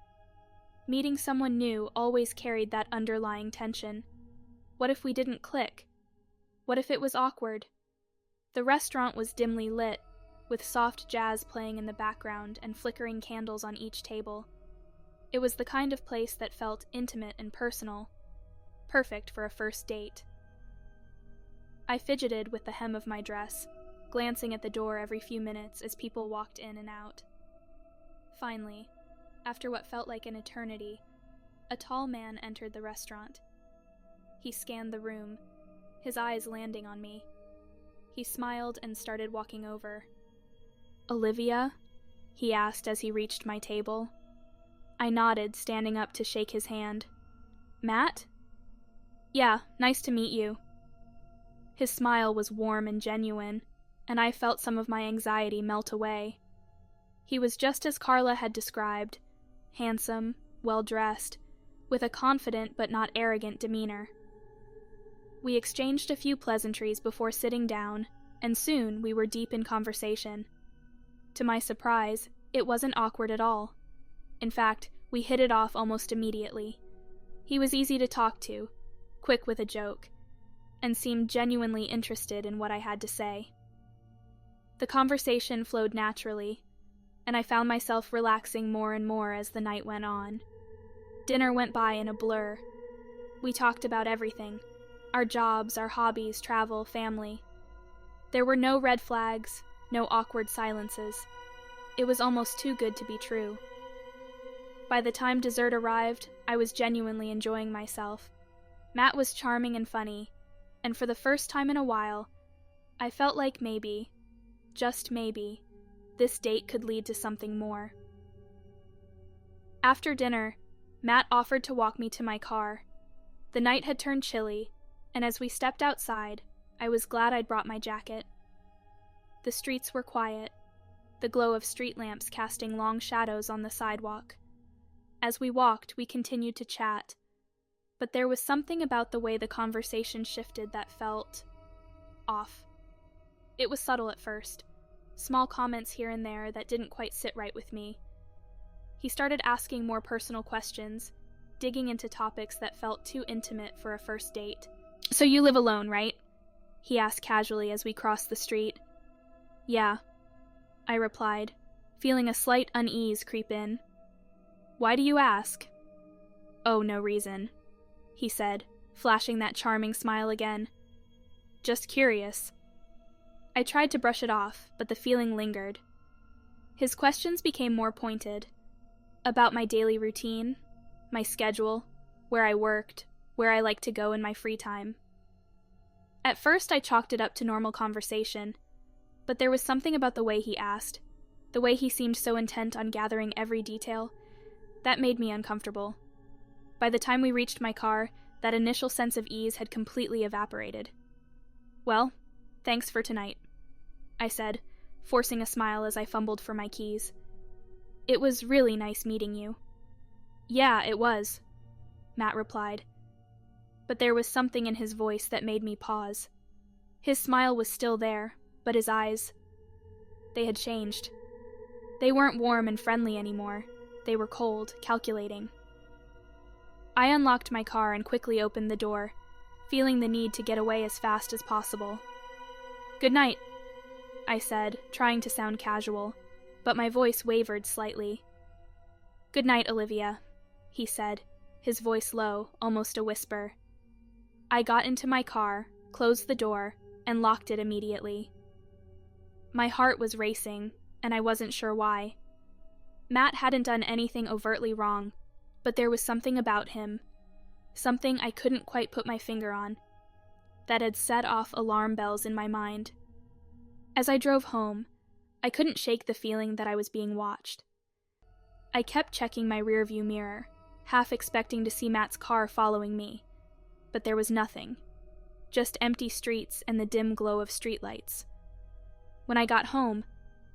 S1: Meeting someone new always carried that underlying tension. What if we didn't click? What if it was awkward? The restaurant was dimly lit, with soft jazz playing in the background and flickering candles on each table. It was the kind of place that felt intimate and personal, perfect for a first date. I fidgeted with the hem of my dress, glancing at the door every few minutes as people walked in and out. Finally, after what felt like an eternity, a tall man entered the restaurant. He scanned the room, his eyes landing on me. He smiled and started walking over. "Olivia?" he asked as he reached my table. I nodded, standing up to shake his hand. "Matt?" "Yeah, nice to meet you." His smile was warm and genuine, and I felt some of my anxiety melt away. He was just as Carla had described, handsome, well-dressed, with a confident but not arrogant demeanor. We exchanged a few pleasantries before sitting down, and soon we were deep in conversation. To my surprise, it wasn't awkward at all. In fact, we hit it off almost immediately. He was easy to talk to, quick with a joke, and seemed genuinely interested in what I had to say. The conversation flowed naturally, and I found myself relaxing more and more as the night went on. Dinner went by in a blur. We talked about everything: our jobs, our hobbies, travel, family. There were no red flags, no awkward silences. It was almost too good to be true. By the time dessert arrived, I was genuinely enjoying myself. Matt was charming and funny, and for the first time in a while, I felt like maybe, just maybe, this date could lead to something more. After dinner, Matt offered to walk me to my car. The night had turned chilly, and as we stepped outside, I was glad I'd brought my jacket. The streets were quiet, the glow of street lamps casting long shadows on the sidewalk. As we walked, we continued to chat, but there was something about the way the conversation shifted that felt off. It was subtle at first, small comments here and there that didn't quite sit right with me. He started asking more personal questions, digging into topics that felt too intimate for a first date. "So you live alone, right?" he asked casually as we crossed the street. "Yeah," I replied, feeling a slight unease creep in. "Why do you ask?" "Oh, no reason," he said, flashing that charming smile again. "Just curious." I tried to brush it off, but the feeling lingered. His questions became more pointed, about my daily routine, my schedule, where I worked, where I liked to go in my free time. At first I chalked it up to normal conversation, but there was something about the way he asked, the way he seemed so intent on gathering every detail, that made me uncomfortable. By the time we reached my car, that initial sense of ease had completely evaporated. "Well, thanks for tonight," I said, forcing a smile as I fumbled for my keys. "It was really nice meeting you." "Yeah, it was," Matt replied. But there was something in his voice that made me pause. His smile was still there, but his eyes, they had changed. They weren't warm and friendly anymore. They were cold, calculating. I unlocked my car and quickly opened the door, feeling the need to get away as fast as possible. "Good night," I said, trying to sound casual, but my voice wavered slightly. "Good night, Olivia," he said, his voice low, almost a whisper. I got into my car, closed the door, and locked it immediately. My heart was racing, and I wasn't sure why. Matt hadn't done anything overtly wrong, but there was something about him, something I couldn't quite put my finger on, that had set off alarm bells in my mind. As I drove home, I couldn't shake the feeling that I was being watched. I kept checking my rearview mirror, half expecting to see Matt's car following me, but there was nothing, just empty streets and the dim glow of streetlights. When I got home,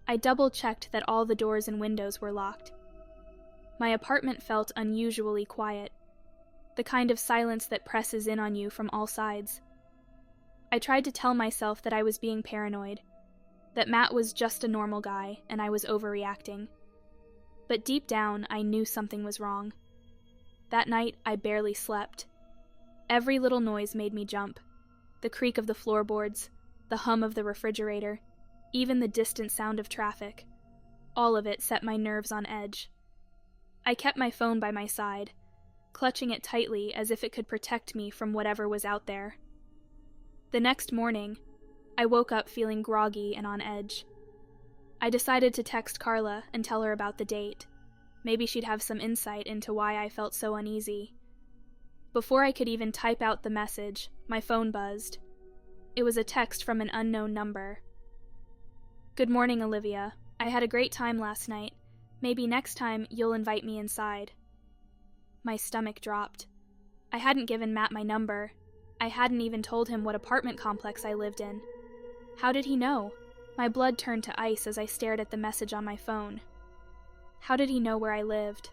S1: I double-checked that all the doors and windows were locked. My apartment felt unusually quiet, the kind of silence that presses in on you from all sides. I tried to tell myself that I was being paranoid, that Matt was just a normal guy and I was overreacting. But deep down, I knew something was wrong. That night, I barely slept. Every little noise made me jump. The creak of the floorboards, the hum of the refrigerator, even the distant sound of traffic. All of it set my nerves on edge. I kept my phone by my side, clutching it tightly as if it could protect me from whatever was out there. The next morning, I woke up feeling groggy and on edge. I decided to text Carla and tell her about the date. Maybe she'd have some insight into why I felt so uneasy. Before I could even type out the message, my phone buzzed. It was a text from an unknown number. "Good morning, Olivia. I had a great time last night. Maybe next time you'll invite me inside." My stomach dropped. I hadn't given Matt my number. I hadn't even told him what apartment complex I lived in. How did he know? My blood turned to ice as I stared at the message on my phone. How did he know where I lived?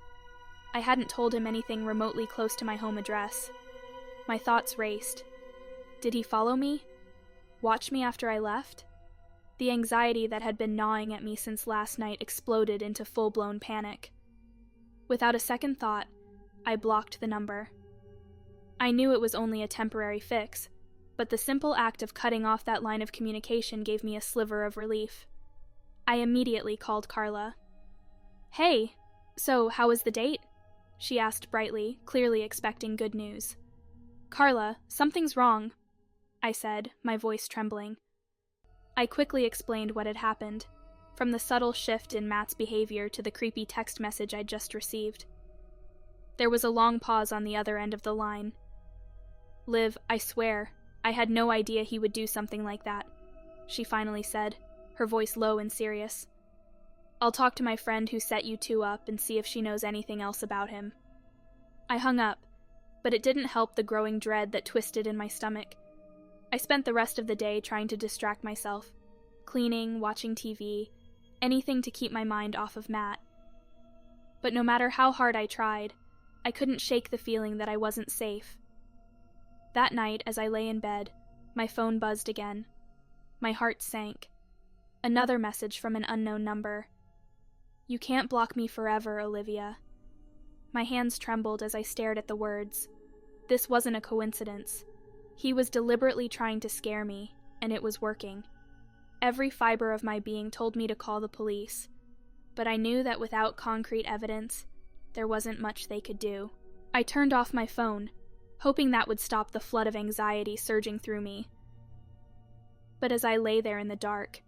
S1: I hadn't told him anything remotely close to my home address. My thoughts raced. Did he follow me? Watch me after I left? The anxiety that had been gnawing at me since last night exploded into full-blown panic. Without a second thought, I blocked the number. I knew it was only a temporary fix, but the simple act of cutting off that line of communication gave me a sliver of relief. I immediately called Carla. "Hey, so how was the date?" she asked brightly, clearly expecting good news. "Carla, something's wrong," I said, my voice trembling. I quickly explained what had happened, from the subtle shift in Matt's behavior to the creepy text message I'd just received. There was a long pause on the other end of the line. "Liv, I swear, I had no idea he would do something like that," she finally said, her voice low and serious. "I'll talk to my friend who set you two up and see if she knows anything else about him." I hung up, but it didn't help the growing dread that twisted in my stomach. I spent the rest of the day trying to distract myself, cleaning, watching TV, anything to keep my mind off of Matt. But no matter how hard I tried, I couldn't shake the feeling that I wasn't safe. That night, as I lay in bed, my phone buzzed again. My heart sank. Another message from an unknown number. "You can't block me forever, Olivia." My hands trembled as I stared at the words. This wasn't a coincidence. He was deliberately trying to scare me, and it was working. Every fiber of my being told me to call the police, but I knew that without concrete evidence, there wasn't much they could do. I turned off my phone, hoping that would stop the flood of anxiety surging through me. But as I lay there in the dark,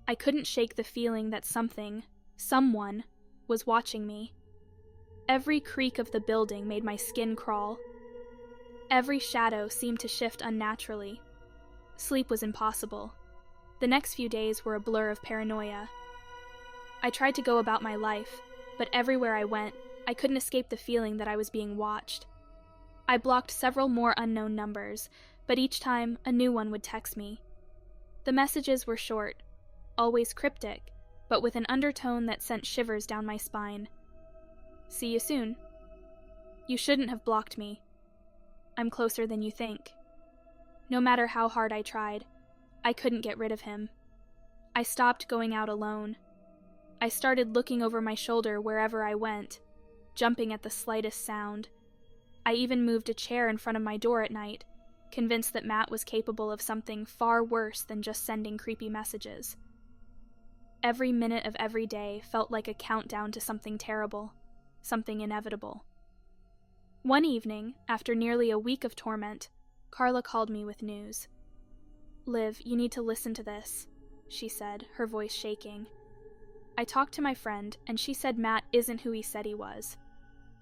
S1: I couldn't shake the feeling that someone, was watching me. Every creak of the building made my skin crawl. Every shadow seemed to shift unnaturally. Sleep was impossible. The next few days were a blur of paranoia. I tried to go about my life, but everywhere I went, I couldn't escape the feeling that I was being watched. I blocked several more unknown numbers, but each time a new one would text me. The messages were short, always cryptic, but with an undertone that sent shivers down my spine. "See you soon." "You shouldn't have blocked me. I'm closer than you think." No matter how hard I tried, I couldn't get rid of him. I stopped going out alone. I started looking over my shoulder wherever I went, jumping at the slightest sound. I even moved a chair in front of my door at night, convinced that Matt was capable of something far worse than just sending creepy messages. Every minute of every day felt like a countdown to something terrible. something inevitable. One evening, after nearly a week of torment, Carla called me with news. "Liv, you need to listen to this," she said, her voice shaking. "I talked to my friend, and she said Matt isn't who he said he was.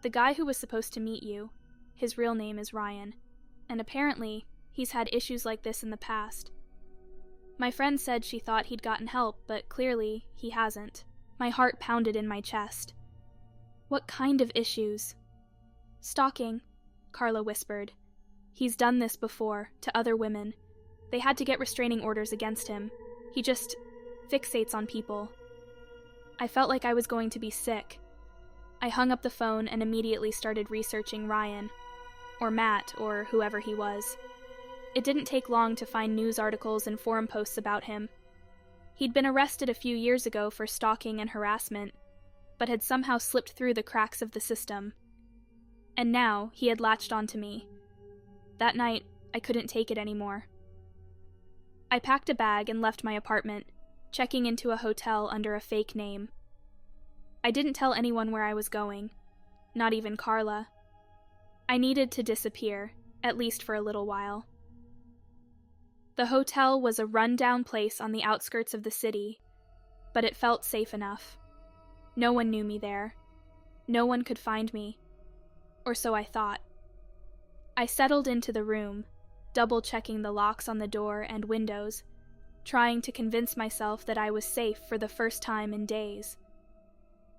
S1: The guy who was supposed to meet you, his real name is Ryan, and apparently he's had issues like this in the past. My friend said she thought he'd gotten help, but clearly he hasn't." My heart pounded in my chest. "What kind of issues?" "Stalking," Carla whispered. "He's done this before, to other women. They had to get restraining orders against him. He just fixates on people." I felt like I was going to be sick. I hung up the phone and immediately started researching Ryan, or Matt, or whoever he was. It didn't take long to find news articles and forum posts about him. He'd been arrested a few years ago for stalking and harassment, but had somehow slipped through the cracks of the system. And now he had latched onto me. That night, I couldn't take it anymore. I packed a bag and left my apartment, checking into a hotel under a fake name. I didn't tell anyone where I was going, not even Carla. I needed to disappear, at least for a little while. The hotel was a run-down place on the outskirts of the city, but it felt safe enough. No one knew me there. No one could find me. Or so I thought. I settled into the room, double-checking the locks on the door and windows, trying to convince myself that I was safe for the first time in days.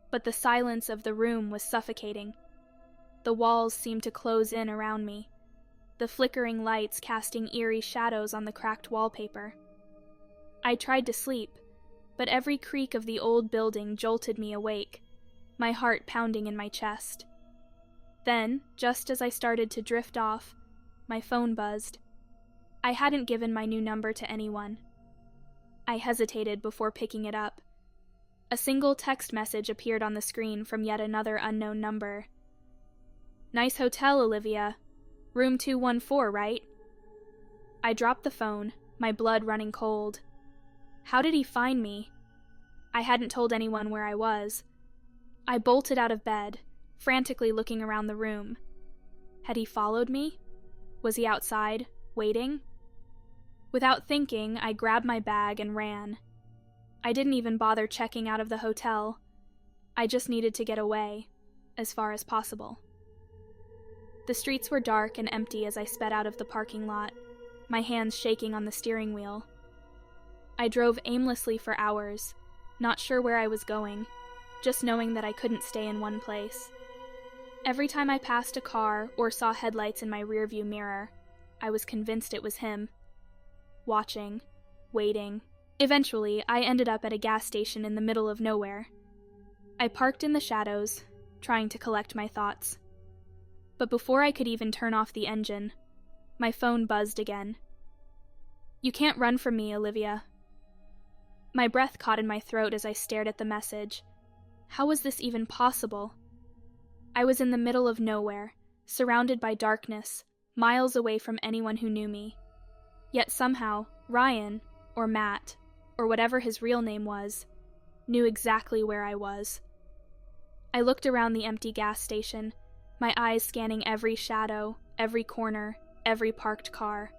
S1: But the silence of the room was suffocating. The walls seemed to close in around me, the flickering lights casting eerie shadows on the cracked wallpaper. I tried to sleep, but every creak of the old building jolted me awake, my heart pounding in my chest. Then, just as I started to drift off, my phone buzzed. I hadn't given my new number to anyone. I hesitated before picking it up. A single text message appeared on the screen from yet another unknown number. "Nice hotel, Olivia. Room 214, right?" I dropped the phone, my blood running cold. How did he find me? I hadn't told anyone where I was. I bolted out of bed, frantically looking around the room. Had he followed me? Was he outside, waiting? Without thinking, I grabbed my bag and ran. I didn't even bother checking out of the hotel. I just needed to get away, as far as possible. The streets were dark and empty as I sped out of the parking lot, my hands shaking on the steering wheel. I drove aimlessly for hours, not sure where I was going, just knowing that I couldn't stay in one place. Every time I passed a car or saw headlights in my rearview mirror, I was convinced it was him. Watching, waiting. Eventually, I ended up at a gas station in the middle of nowhere. I parked in the shadows, trying to collect my thoughts. But before I could even turn off the engine, my phone buzzed again. "You can't run from me, Olivia." My breath caught in my throat as I stared at the message. How was this even possible? I was in the middle of nowhere, surrounded by darkness, miles away from anyone who knew me. Yet somehow, Ryan, or Matt, or whatever his real name was, knew exactly where I was. I looked around the empty gas station, my eyes scanning every shadow, every corner, every parked car.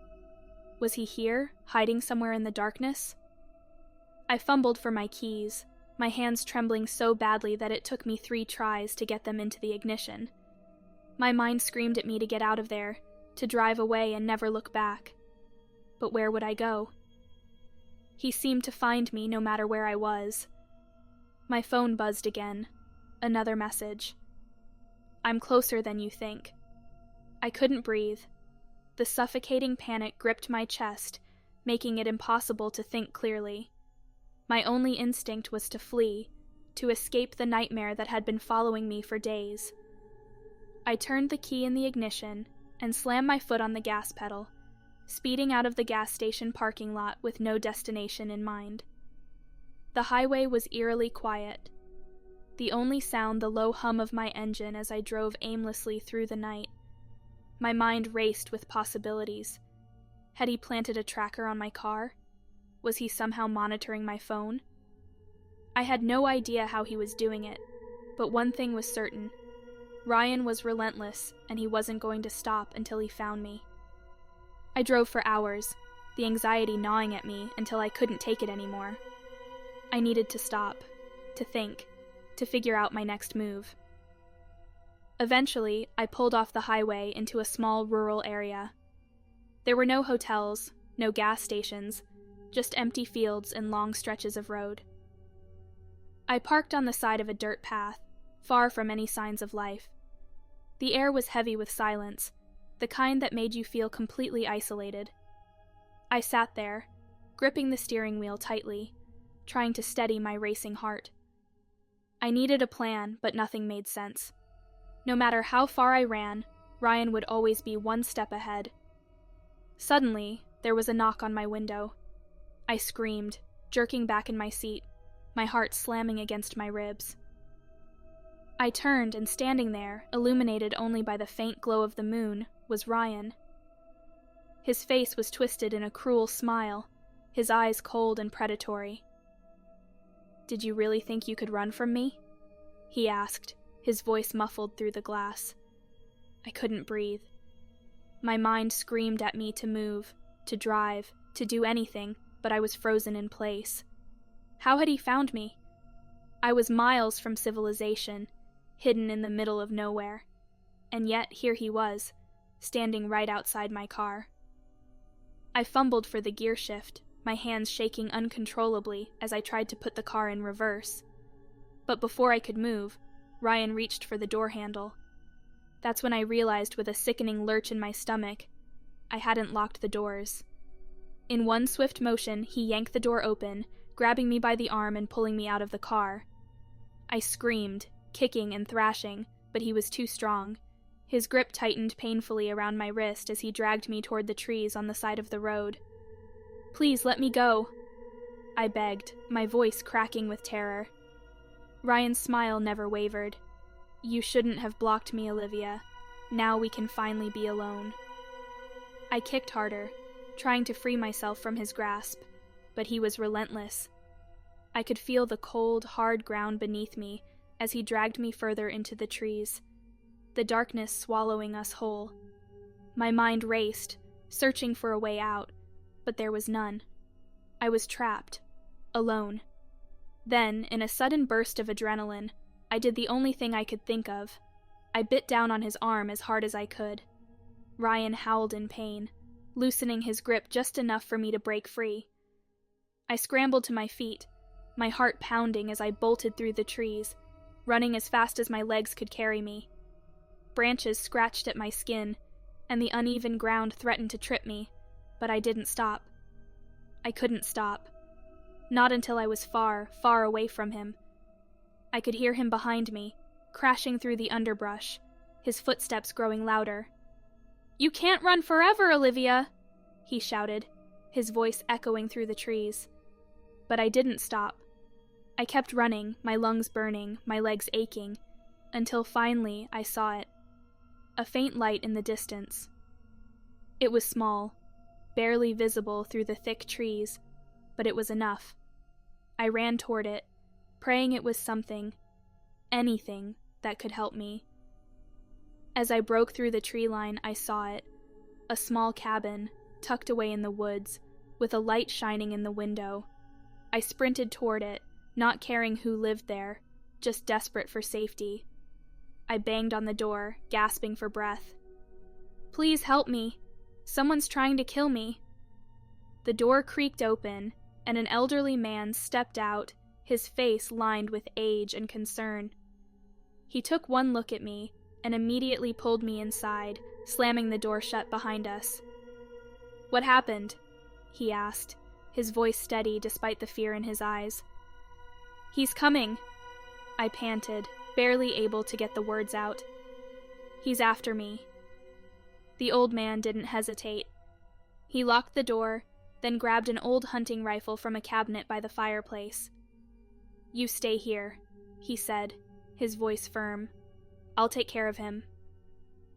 S1: Was he here, hiding somewhere in the darkness? I fumbled for my keys, my hands trembling so badly that it took me 3 tries to get them into the ignition. My mind screamed at me to get out of there, to drive away and never look back. But where would I go? He seemed to find me no matter where I was. My phone buzzed again. Another message. "I'm closer than you think." I couldn't breathe. The suffocating panic gripped my chest, making it impossible to think clearly. My only instinct was to flee, to escape the nightmare that had been following me for days. I turned the key in the ignition and slammed my foot on the gas pedal, speeding out of the gas station parking lot with no destination in mind. The highway was eerily quiet. The only sound the low hum of my engine as I drove aimlessly through the night. My mind raced with possibilities. Had he planted a tracker on my car? Was he somehow monitoring my phone? I had no idea how he was doing it, but one thing was certain. Ryan was relentless, and he wasn't going to stop until he found me. I drove for hours, the anxiety gnawing at me until I couldn't take it anymore. I needed to stop, to think, to figure out my next move. Eventually, I pulled off the highway into a small rural area. There were no hotels, no gas stations, just empty fields and long stretches of road. I parked on the side of a dirt path, far from any signs of life. The air was heavy with silence, the kind that made you feel completely isolated. I sat there, gripping the steering wheel tightly, trying to steady my racing heart. I needed a plan, but nothing made sense. No matter how far I ran, Ryan would always be one step ahead. Suddenly, there was a knock on my window. I screamed, jerking back in my seat, my heart slamming against my ribs. I turned, and standing there, illuminated only by the faint glow of the moon, was Ryan. His face was twisted in a cruel smile, his eyes cold and predatory. "Did you really think you could run from me?" he asked, his voice muffled through the glass. I couldn't breathe. My mind screamed at me to move, to drive, to do anything, but I was frozen in place. How had he found me? I was miles from civilization, hidden in the middle of nowhere. And yet here he was, standing right outside my car. I fumbled for the gear shift, my hands shaking uncontrollably as I tried to put the car in reverse. But before I could move, Ryan reached for the door handle. That's when I realized with a sickening lurch in my stomach, I hadn't locked the doors. In one swift motion, he yanked the door open, grabbing me by the arm and pulling me out of the car. I screamed, kicking and thrashing, but he was too strong. His grip tightened painfully around my wrist as he dragged me toward the trees on the side of the road. "Please let me go," I begged, my voice cracking with terror. Ryan's smile never wavered. "You shouldn't have blocked me, Olivia. Now we can finally be alone." I kicked harder, trying to free myself from his grasp, but he was relentless. I could feel the cold, hard ground beneath me as he dragged me further into the trees, the darkness swallowing us whole. My mind raced, searching for a way out, but there was none. I was trapped, alone. Then, in a sudden burst of adrenaline, I did the only thing I could think of. I bit down on his arm as hard as I could. Ryan howled in pain, loosening his grip just enough for me to break free. I scrambled to my feet, my heart pounding as I bolted through the trees, running as fast as my legs could carry me. Branches scratched at my skin, and the uneven ground threatened to trip me, but I didn't stop. I couldn't stop. Not until I was far, far away from him. I could hear him behind me, crashing through the underbrush, his footsteps growing louder. "You can't run forever, Olivia!" he shouted, his voice echoing through the trees. But I didn't stop. I kept running, my lungs burning, my legs aching, until finally I saw it. A faint light in the distance. It was small, barely visible through the thick trees, but it was enough. I ran toward it, praying it was something, anything, that could help me. As I broke through the tree line, I saw it, a small cabin, tucked away in the woods, with a light shining in the window. I sprinted toward it, not caring who lived there, just desperate for safety. I banged on the door, gasping for breath. "Please help me. Someone's trying to kill me." The door creaked open, and an elderly man stepped out, his face lined with age and concern. He took one look at me, and immediately pulled me inside, slamming the door shut behind us. "What happened?" he asked, his voice steady despite the fear in his eyes. "He's coming," I panted, barely able to get the words out. "He's after me." The old man didn't hesitate. He locked the door, then grabbed an old hunting rifle from a cabinet by the fireplace. "You stay here," he said, his voice firm. "I'll take care of him."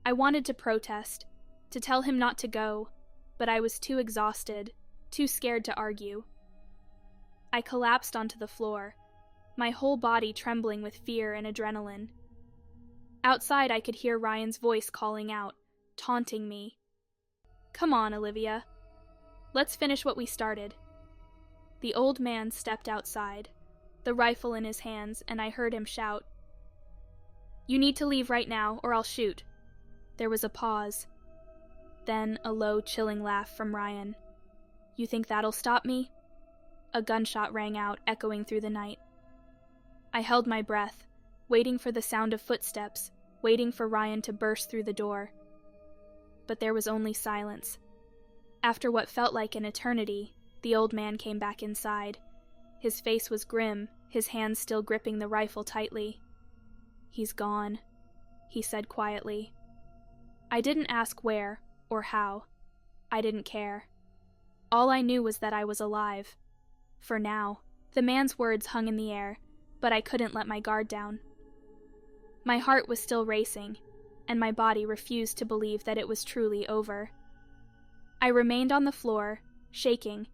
S1: I wanted to protest, to tell him not to go, but I was too exhausted, too scared to argue. I collapsed onto the floor, my whole body trembling with fear and adrenaline. Outside, I could hear Ryan's voice calling out, taunting me. "Come on, Olivia. Let's finish what we started." The old man stepped outside, the rifle in his hands, and I heard him shout, "You need to leave right now, or I'll shoot." There was a pause. Then a low, chilling laugh from Ryan. "You think that'll stop me?" A gunshot rang out, echoing through the night. I held my breath, waiting for the sound of footsteps, waiting for Ryan to burst through the door. But there was only silence. After what felt like an eternity, the old man came back inside. His face was grim, his hands still gripping the rifle tightly. "He's gone," he said quietly. I didn't ask where or how. I didn't care. All I knew was that I was alive. For now. The man's words hung in the air, but I couldn't let my guard down. My heart was still racing, and my body refused to believe that it was truly over. I remained on the floor, shaking,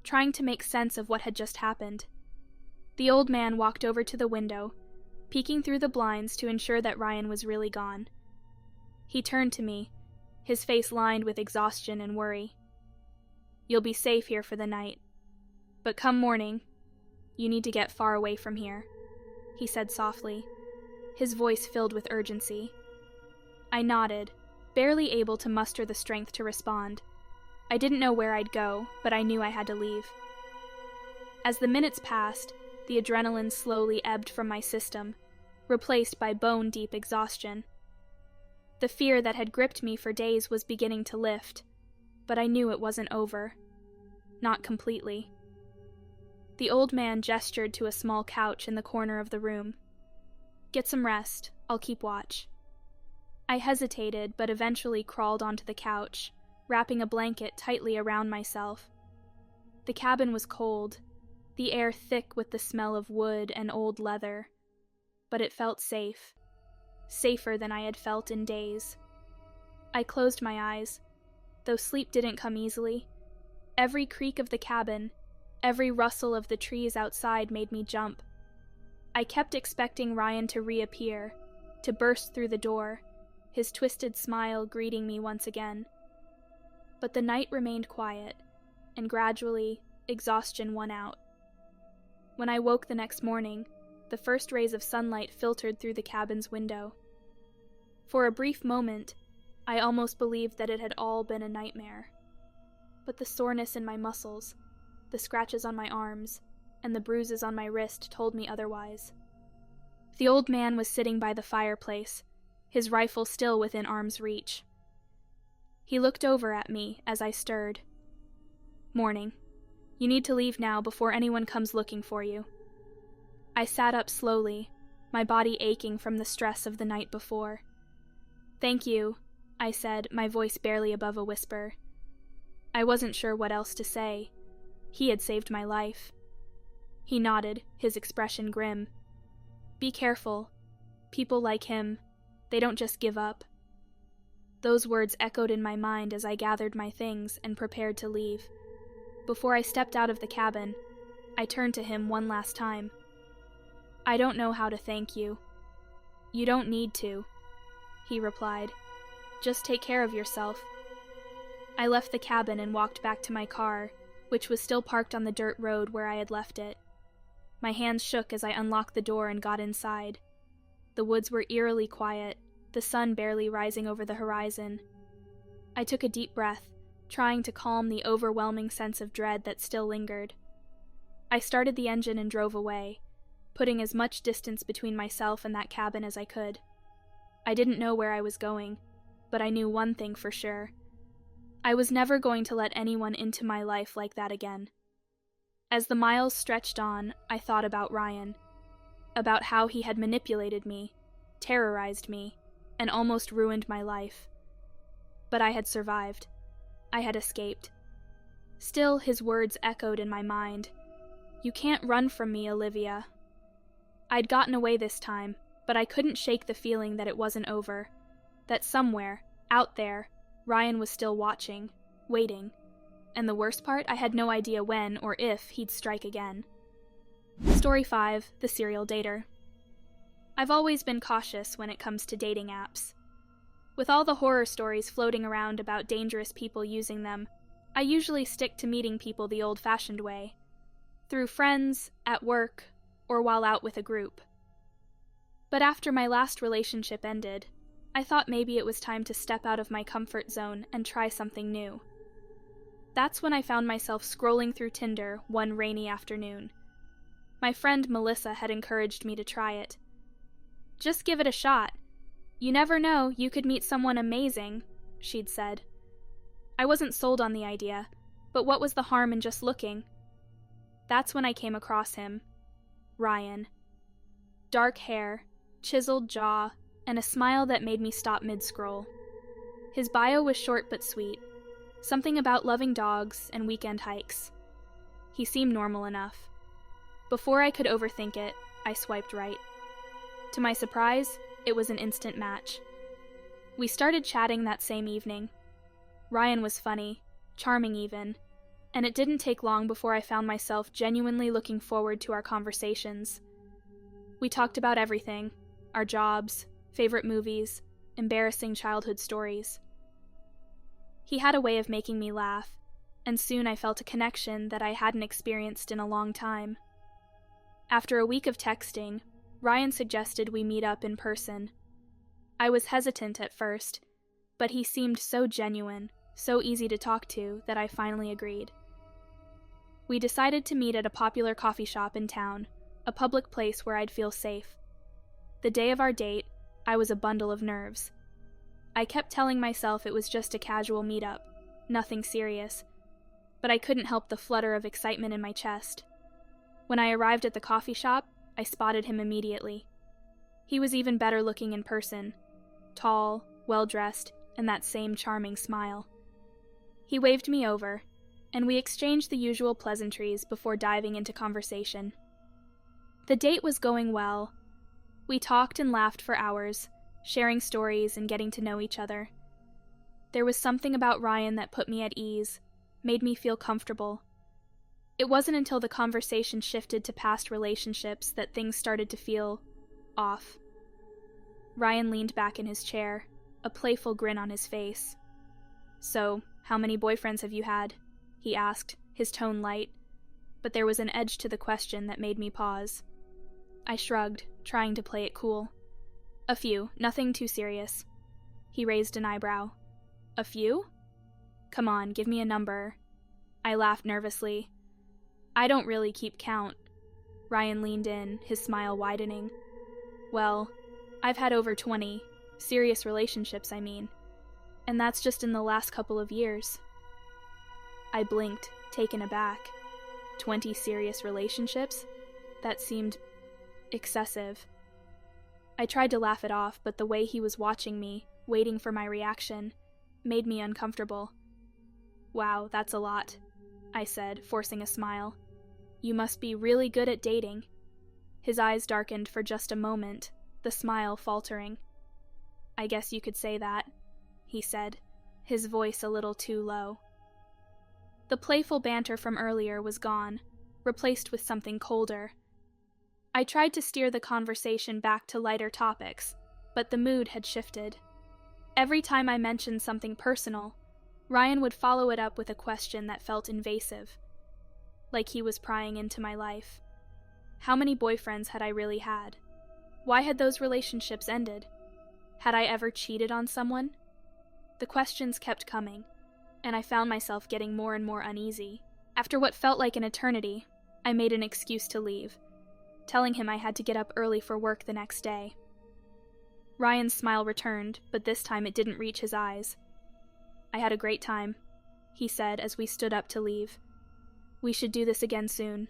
S1: trying to make sense of what had just happened. The old man walked over to the window, peeking through the blinds to ensure that Ryan was really gone. He turned to me, his face lined with exhaustion and worry. "You'll be safe here for the night. But come morning, you need to get far away from here," he said softly, his voice filled with urgency. I nodded, barely able to muster the strength to respond. I didn't know where I'd go, but I knew I had to leave. As the minutes passed, the adrenaline slowly ebbed from my system, replaced by bone-deep exhaustion. The fear that had gripped me for days was beginning to lift, but I knew it wasn't over. Not completely. The old man gestured to a small couch in the corner of the room. "Get some rest. I'll keep watch." I hesitated, but eventually crawled onto the couch, wrapping a blanket tightly around myself. The cabin was cold, the air thick with the smell of wood and old leather, but it felt safe, safer than I had felt in days. I closed my eyes, though sleep didn't come easily. Every creak of the cabin, every rustle of the trees outside made me jump. I kept expecting Ryan to reappear, to burst through the door, his twisted smile greeting me once again. But the night remained quiet, and gradually, exhaustion won out. When I woke the next morning, the first rays of sunlight filtered through the cabin's window. For a brief moment, I almost believed that it had all been a nightmare. But the soreness in my muscles, the scratches on my arms, and the bruises on my wrist told me otherwise. The old man was sitting by the fireplace, his rifle still within arm's reach. He looked over at me as I stirred. "Morning. You need to leave now before anyone comes looking for you." I sat up slowly, my body aching from the stress of the night before. "Thank you," I said, my voice barely above a whisper. I wasn't sure what else to say. He had saved my life. He nodded, his expression grim. "Be careful. People like him, they don't just give up." Those words echoed in my mind as I gathered my things and prepared to leave. Before I stepped out of the cabin, I turned to him one last time. "I don't know how to thank you." "You don't need to," he replied. "Just take care of yourself." I left the cabin and walked back to my car, which was still parked on the dirt road where I had left it. My hands shook as I unlocked the door and got inside. The woods were eerily quiet, the sun barely rising over the horizon. I took a deep breath, trying to calm the overwhelming sense of dread that still lingered. I started the engine and drove away, putting as much distance between myself and that cabin as I could. I didn't know where I was going, but I knew one thing for sure. I was never going to let anyone into my life like that again. As the miles stretched on, I thought about Ryan, about how he had manipulated me, terrorized me, and almost ruined my life. But I had survived. I had escaped. Still, his words echoed in my mind. "You can't run from me, Olivia." I'd gotten away this time, but I couldn't shake the feeling that it wasn't over, that somewhere, out there, Ryan was still watching, waiting, and the worst part, I had no idea when or if he'd strike again. Story 5, The Serial Dater. I've always been cautious when it comes to dating apps. With all the horror stories floating around about dangerous people using them, I usually stick to meeting people the old-fashioned way, through friends, at work, or while out with a group. But after my last relationship ended, I thought maybe it was time to step out of my comfort zone and try something new. That's when I found myself scrolling through Tinder one rainy afternoon. My friend Melissa had encouraged me to try it. "Just give it a shot. You never know, you could meet someone amazing," she'd said. I wasn't sold on the idea, but what was the harm in just looking? That's when I came across him. Ryan. Dark hair, chiseled jaw, and a smile that made me stop mid-scroll. His bio was short but sweet. Something about loving dogs and weekend hikes. He seemed normal enough. Before I could overthink it, I swiped right. To my surprise, it was an instant match. We started chatting that same evening. Ryan was funny, charming even, and it didn't take long before I found myself genuinely looking forward to our conversations. We talked about everything: our jobs, favorite movies, embarrassing childhood stories. He had a way of making me laugh, and soon I felt a connection that I hadn't experienced in a long time. After a week of texting, Ryan suggested we meet up in person. I was hesitant at first, but he seemed so genuine, so easy to talk to, that I finally agreed. We decided to meet at a popular coffee shop in town, a public place where I'd feel safe. The day of our date, I was a bundle of nerves. I kept telling myself it was just a casual meetup, nothing serious, but I couldn't help the flutter of excitement in my chest. When I arrived at the coffee shop, I spotted him immediately. He was even better looking in person, tall, well-dressed, and that same charming smile. He waved me over, and we exchanged the usual pleasantries before diving into conversation. The date was going well. We talked and laughed for hours, sharing stories and getting to know each other. There was something about Ryan that put me at ease, made me feel comfortable. It wasn't until the conversation shifted to past relationships that things started to feel off. Ryan leaned back in his chair, a playful grin on his face. "So, how many boyfriends have you had?" he asked, his tone light, but there was an edge to the question that made me pause. I shrugged, trying to play it cool. "A few, nothing too serious." He raised an eyebrow. "A few? Come on, give me a number." I laughed nervously. "I don't really keep count." Ryan leaned in, his smile widening. "Well, I've had over 20, serious relationships, I mean, and that's just in the last couple of years." I blinked, taken aback. 20 serious relationships? That seemed excessive. I tried to laugh it off, but the way he was watching me, waiting for my reaction, made me uncomfortable. "Wow, that's a lot," I said, forcing a smile. "You must be really good at dating." His eyes darkened for just a moment, the smile faltering. "I guess you could say that," he said, his voice a little too low. The playful banter from earlier was gone, replaced with something colder. I tried to steer the conversation back to lighter topics, but the mood had shifted. Every time I mentioned something personal, Ryan would follow it up with a question that felt invasive, like he was prying into my life. How many boyfriends had I really had? Why had those relationships ended? Had I ever cheated on someone? The questions kept coming, and I found myself getting more and more uneasy. After what felt like an eternity, I made an excuse to leave, telling him I had to get up early for work the next day. Ryan's smile returned, but this time it didn't reach his eyes. "I had a great time," he said as we stood up to leave. "We should do this again soon."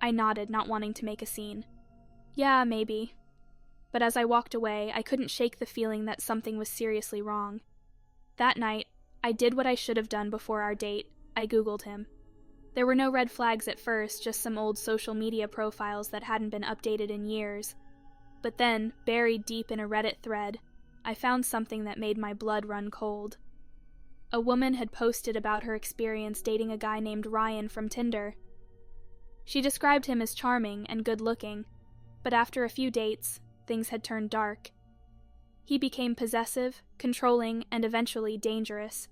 S1: I nodded, not wanting to make a scene. "Yeah, maybe." But as I walked away, I couldn't shake the feeling that something was seriously wrong. That night, I did what I should have done before our date. I Googled him. There were no red flags at first, just some old social media profiles that hadn't been updated in years. But then, buried deep in a Reddit thread, I found something that made my blood run cold. A woman had posted about her experience dating a guy named Ryan from Tinder. She described him as charming and good-looking, but after a few dates, things had turned dark. He became possessive, controlling, and eventually dangerous.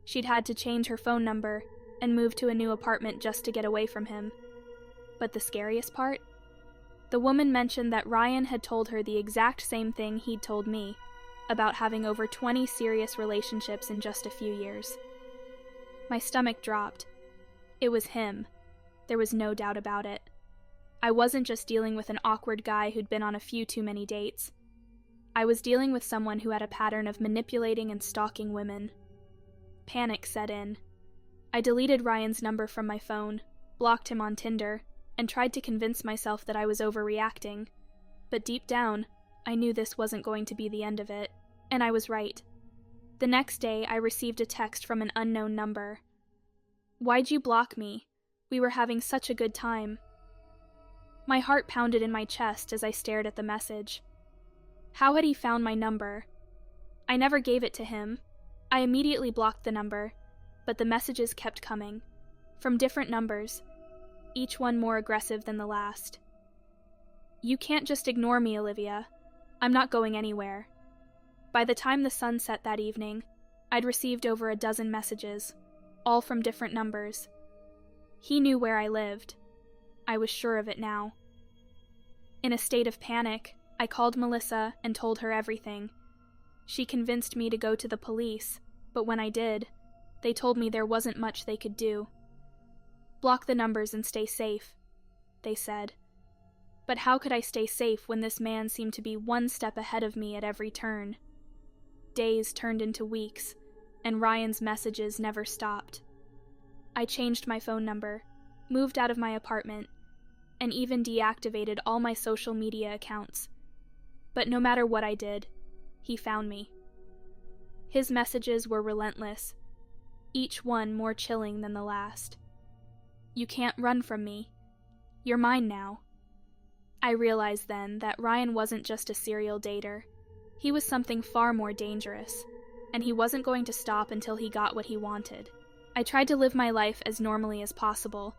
S1: She'd had to change her phone number and move to a new apartment just to get away from him. But the scariest part? The woman mentioned that Ryan had told her the exact same thing he'd told me, about having over 20 serious relationships in just a few years. My stomach dropped. It was him. There was no doubt about it. I wasn't just dealing with an awkward guy who'd been on a few too many dates. I was dealing with someone who had a pattern of manipulating and stalking women. Panic set in. I deleted Ryan's number from my phone, blocked him on Tinder, and tried to convince myself that I was overreacting. But deep down, I knew this wasn't going to be the end of it, and I was right. The next day, I received a text from an unknown number. "Why'd you block me? We were having such a good time." My heart pounded in my chest as I stared at the message. How had he found my number? I never gave it to him. I immediately blocked the number, but the messages kept coming, from different numbers, each one more aggressive than the last. "You can't just ignore me, Olivia. I'm not going anywhere." By the time the sun set that evening, I'd received over a dozen messages, all from different numbers. He knew where I lived. I was sure of it now. In a state of panic, I called Melissa and told her everything. She convinced me to go to the police, but when I did, they told me there wasn't much they could do. "Block the numbers and stay safe," they said. But how could I stay safe when this man seemed to be one step ahead of me at every turn? Days turned into weeks, and Ryan's messages never stopped. I changed my phone number, moved out of my apartment, and even deactivated all my social media accounts. But no matter what I did, he found me. His messages were relentless, each one more chilling than the last. "You can't run from me. You're mine now." I realized then that Ryan wasn't just a serial dater. He was something far more dangerous, and he wasn't going to stop until he got what he wanted. I tried to live my life as normally as possible,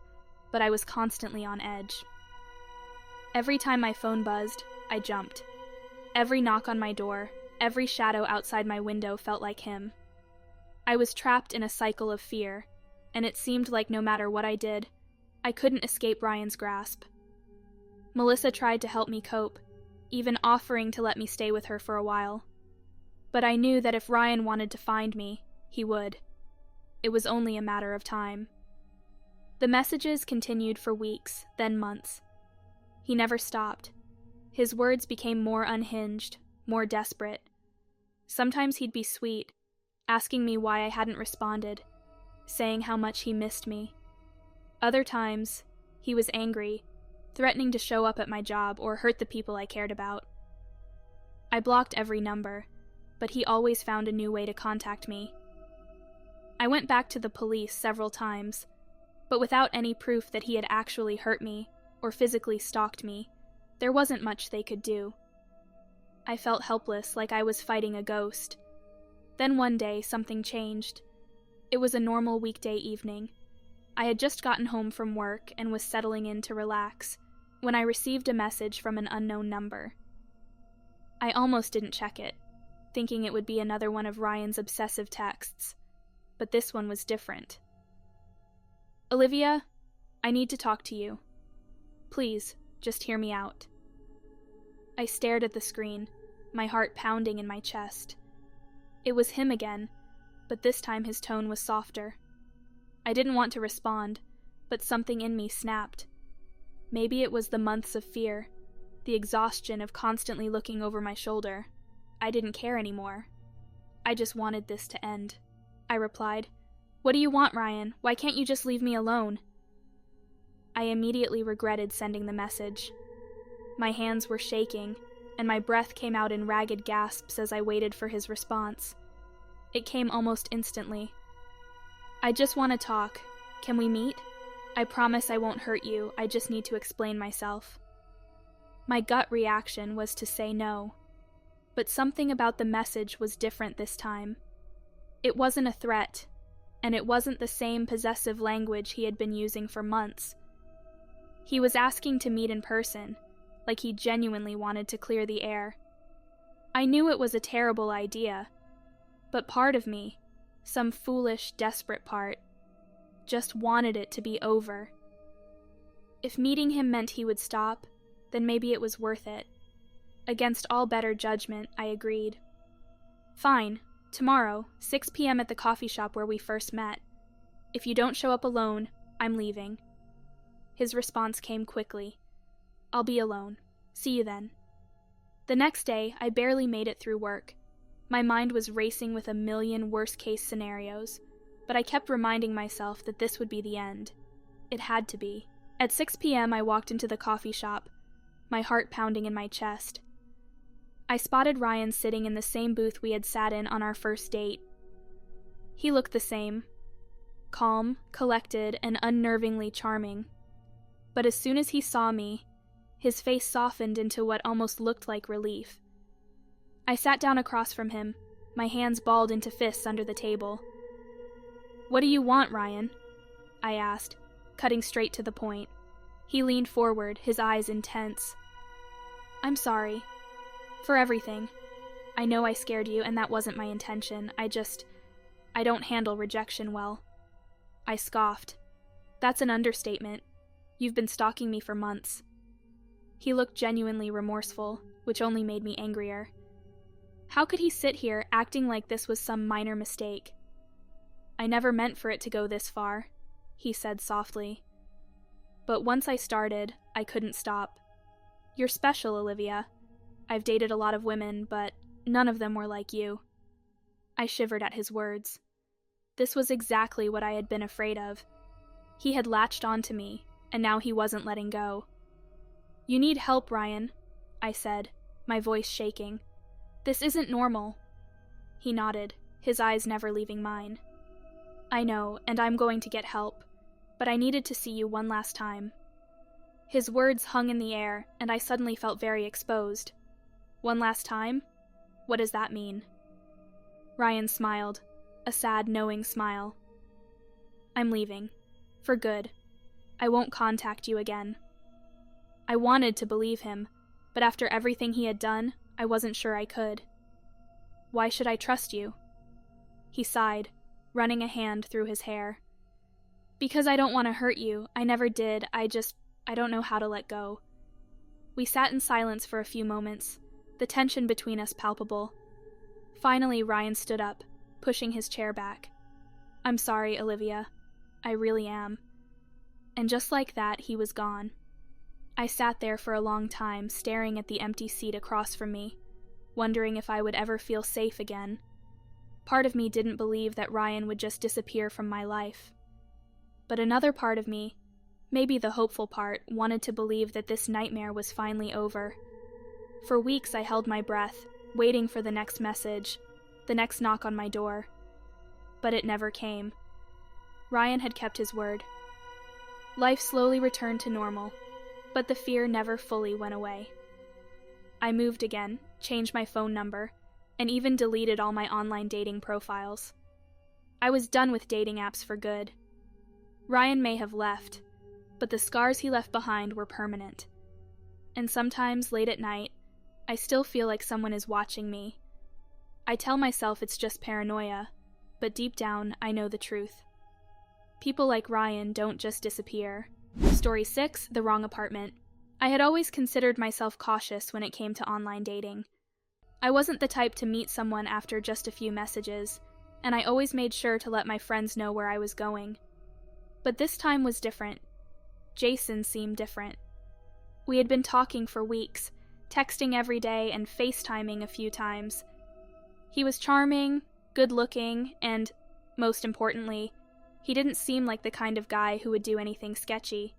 S1: but I was constantly on edge. Every time my phone buzzed, I jumped. Every knock on my door, every shadow outside my window felt like him. I was trapped in a cycle of fear, and it seemed like no matter what I did, I couldn't escape Ryan's grasp. Melissa tried to help me cope, even offering to let me stay with her for a while. But I knew that if Ryan wanted to find me, he would. It was only a matter of time. The messages continued for weeks, then months. He never stopped. His words became more unhinged, more desperate. Sometimes he'd be sweet, asking me why I hadn't responded, saying how much he missed me. Other times, he was angry, threatening to show up at my job or hurt the people I cared about. I blocked every number, but he always found a new way to contact me. I went back to the police several times, but without any proof that he had actually hurt me or physically stalked me, there wasn't much they could do. I felt helpless, like I was fighting a ghost. Then one day, something changed. It was a normal weekday evening. I had just gotten home from work and was settling in to relax, when I received a message from an unknown number. I almost didn't check it, thinking it would be another one of Ryan's obsessive texts, but this one was different. "Olivia, I need to talk to you. Please, just hear me out." I stared at the screen, my heart pounding in my chest. It was him again, but this time his tone was softer. I didn't want to respond, but something in me snapped. Maybe it was the months of fear, the exhaustion of constantly looking over my shoulder. I didn't care anymore. I just wanted this to end. I replied, "What do you want, Ryan? Why can't you just leave me alone?" I immediately regretted sending the message. My hands were shaking, and my breath came out in ragged gasps as I waited for his response. It came almost instantly. "I just want to talk. Can we meet? I promise I won't hurt you, I just need to explain myself." My gut reaction was to say no, but something about the message was different this time. It wasn't a threat, and it wasn't the same possessive language he had been using for months. He was asking to meet in person, like he genuinely wanted to clear the air. I knew it was a terrible idea, but part of me, some foolish, desperate part, just wanted it to be over. If meeting him meant he would stop, then maybe it was worth it. Against all better judgment, I agreed. Fine, tomorrow, 6 p.m. at the coffee shop where we first met. If you don't show up alone, I'm leaving. His response came quickly. I'll be alone. See you then. The next day, I barely made it through work. My mind was racing with a million worst-case scenarios, but I kept reminding myself that this would be the end. It had to be. At 6 p.m., I walked into the coffee shop, my heart pounding in my chest. I spotted Ryan sitting in the same booth we had sat in on our first date. He looked the same, calm, collected, and unnervingly charming. But as soon as he saw me, his face softened into what almost looked like relief. I sat down across from him, my hands balled into fists under the table. "What do you want, Ryan?" I asked, cutting straight to the point. He leaned forward, his eyes intense. "I'm sorry. For everything. I know I scared you, and that wasn't my intention. I don't handle rejection well." I scoffed. "That's an understatement. You've been stalking me for months." He looked genuinely remorseful, which only made me angrier. How could he sit here acting like this was some minor mistake? "I never meant for it to go this far," he said softly. But once I started, I couldn't stop. "You're special, Olivia. I've dated a lot of women, but none of them were like you." I shivered at his words. This was exactly what I had been afraid of. He had latched onto me, and now he wasn't letting go. "You need help, Ryan," I said, my voice shaking. "This isn't normal." He nodded, his eyes never leaving mine. "I know, and I'm going to get help, but I needed to see you one last time." His words hung in the air, and I suddenly felt very exposed. One last time? What does that mean? Ryan smiled, a sad, knowing smile. "I'm leaving. For good. I won't contact you again." I wanted to believe him, but after everything he had done, I wasn't sure I could. "Why should I trust you?" He sighed, running a hand through his hair. "Because I don't want to hurt you. I never did. I don't know how to let go." We sat in silence for a few moments, the tension between us palpable. Finally, Ryan stood up, pushing his chair back. "I'm sorry, Olivia. I really am." And just like that, he was gone. I sat there for a long time, staring at the empty seat across from me, wondering if I would ever feel safe again. Part of me didn't believe that Ryan would just disappear from my life. But another part of me, maybe the hopeful part, wanted to believe that this nightmare was finally over. For weeks I held my breath, waiting for the next message, the next knock on my door. But it never came. Ryan had kept his word. Life slowly returned to normal, but the fear never fully went away. I moved again, changed my phone number, and even deleted all my online dating profiles. I was done with dating apps for good. Ryan may have left, but the scars he left behind were permanent. And sometimes, late at night, I still feel like someone is watching me. I tell myself it's just paranoia, but deep down, I know the truth. People like Ryan don't just disappear. Story 6, The Wrong Apartment. I had always considered myself cautious when it came to online dating. I wasn't the type to meet someone after just a few messages, and I always made sure to let my friends know where I was going. But this time was different. Jason seemed different. We had been talking for weeks, texting every day and FaceTiming a few times. He was charming, good-looking, and, most importantly, he didn't seem like the kind of guy who would do anything sketchy.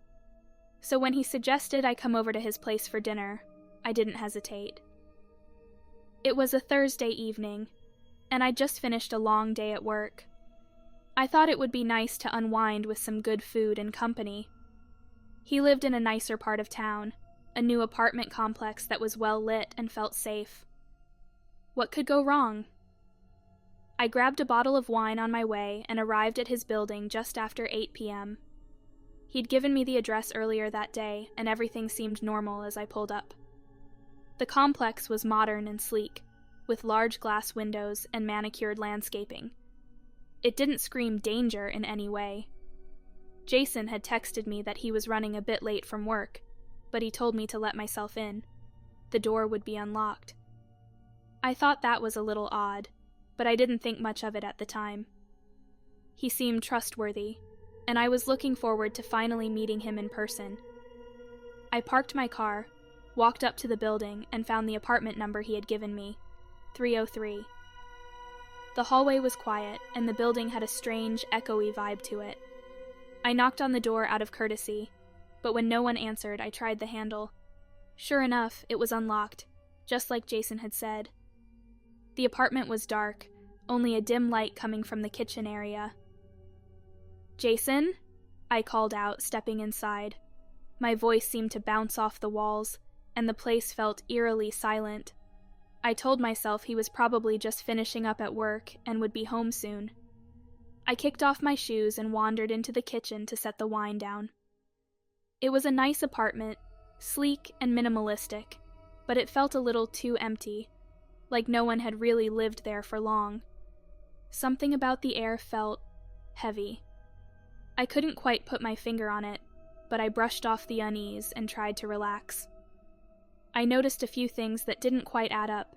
S1: So when he suggested I come over to his place for dinner, I didn't hesitate. It was a Thursday evening, and I'd just finished a long day at work. I thought it would be nice to unwind with some good food and company. He lived in a nicer part of town, a new apartment complex that was well lit and felt safe. What could go wrong? I grabbed a bottle of wine on my way and arrived at his building just after 8 p.m. He'd given me the address earlier that day, and everything seemed normal as I pulled up. The complex was modern and sleek, with large glass windows and manicured landscaping. It didn't scream danger in any way. Jason had texted me that he was running a bit late from work, but he told me to let myself in. The door would be unlocked. I thought that was a little odd, but I didn't think much of it at the time. He seemed trustworthy, and I was looking forward to finally meeting him in person. I parked my car, walked up to the building, and found the apartment number he had given me, 303. The hallway was quiet, and the building had a strange, echoey vibe to it. I knocked on the door out of courtesy, but when no one answered, I tried the handle. Sure enough, it was unlocked, just like Jason had said. The apartment was dark, only a dim light coming from the kitchen area. "Jason?" I called out, stepping inside. My voice seemed to bounce off the walls, and the place felt eerily silent. I told myself he was probably just finishing up at work and would be home soon. I kicked off my shoes and wandered into the kitchen to set the wine down. It was a nice apartment, sleek and minimalistic, but it felt a little too empty, like no one had really lived there for long. Something about the air felt heavy. I couldn't quite put my finger on it, but I brushed off the unease and tried to relax. I noticed a few things that didn't quite add up.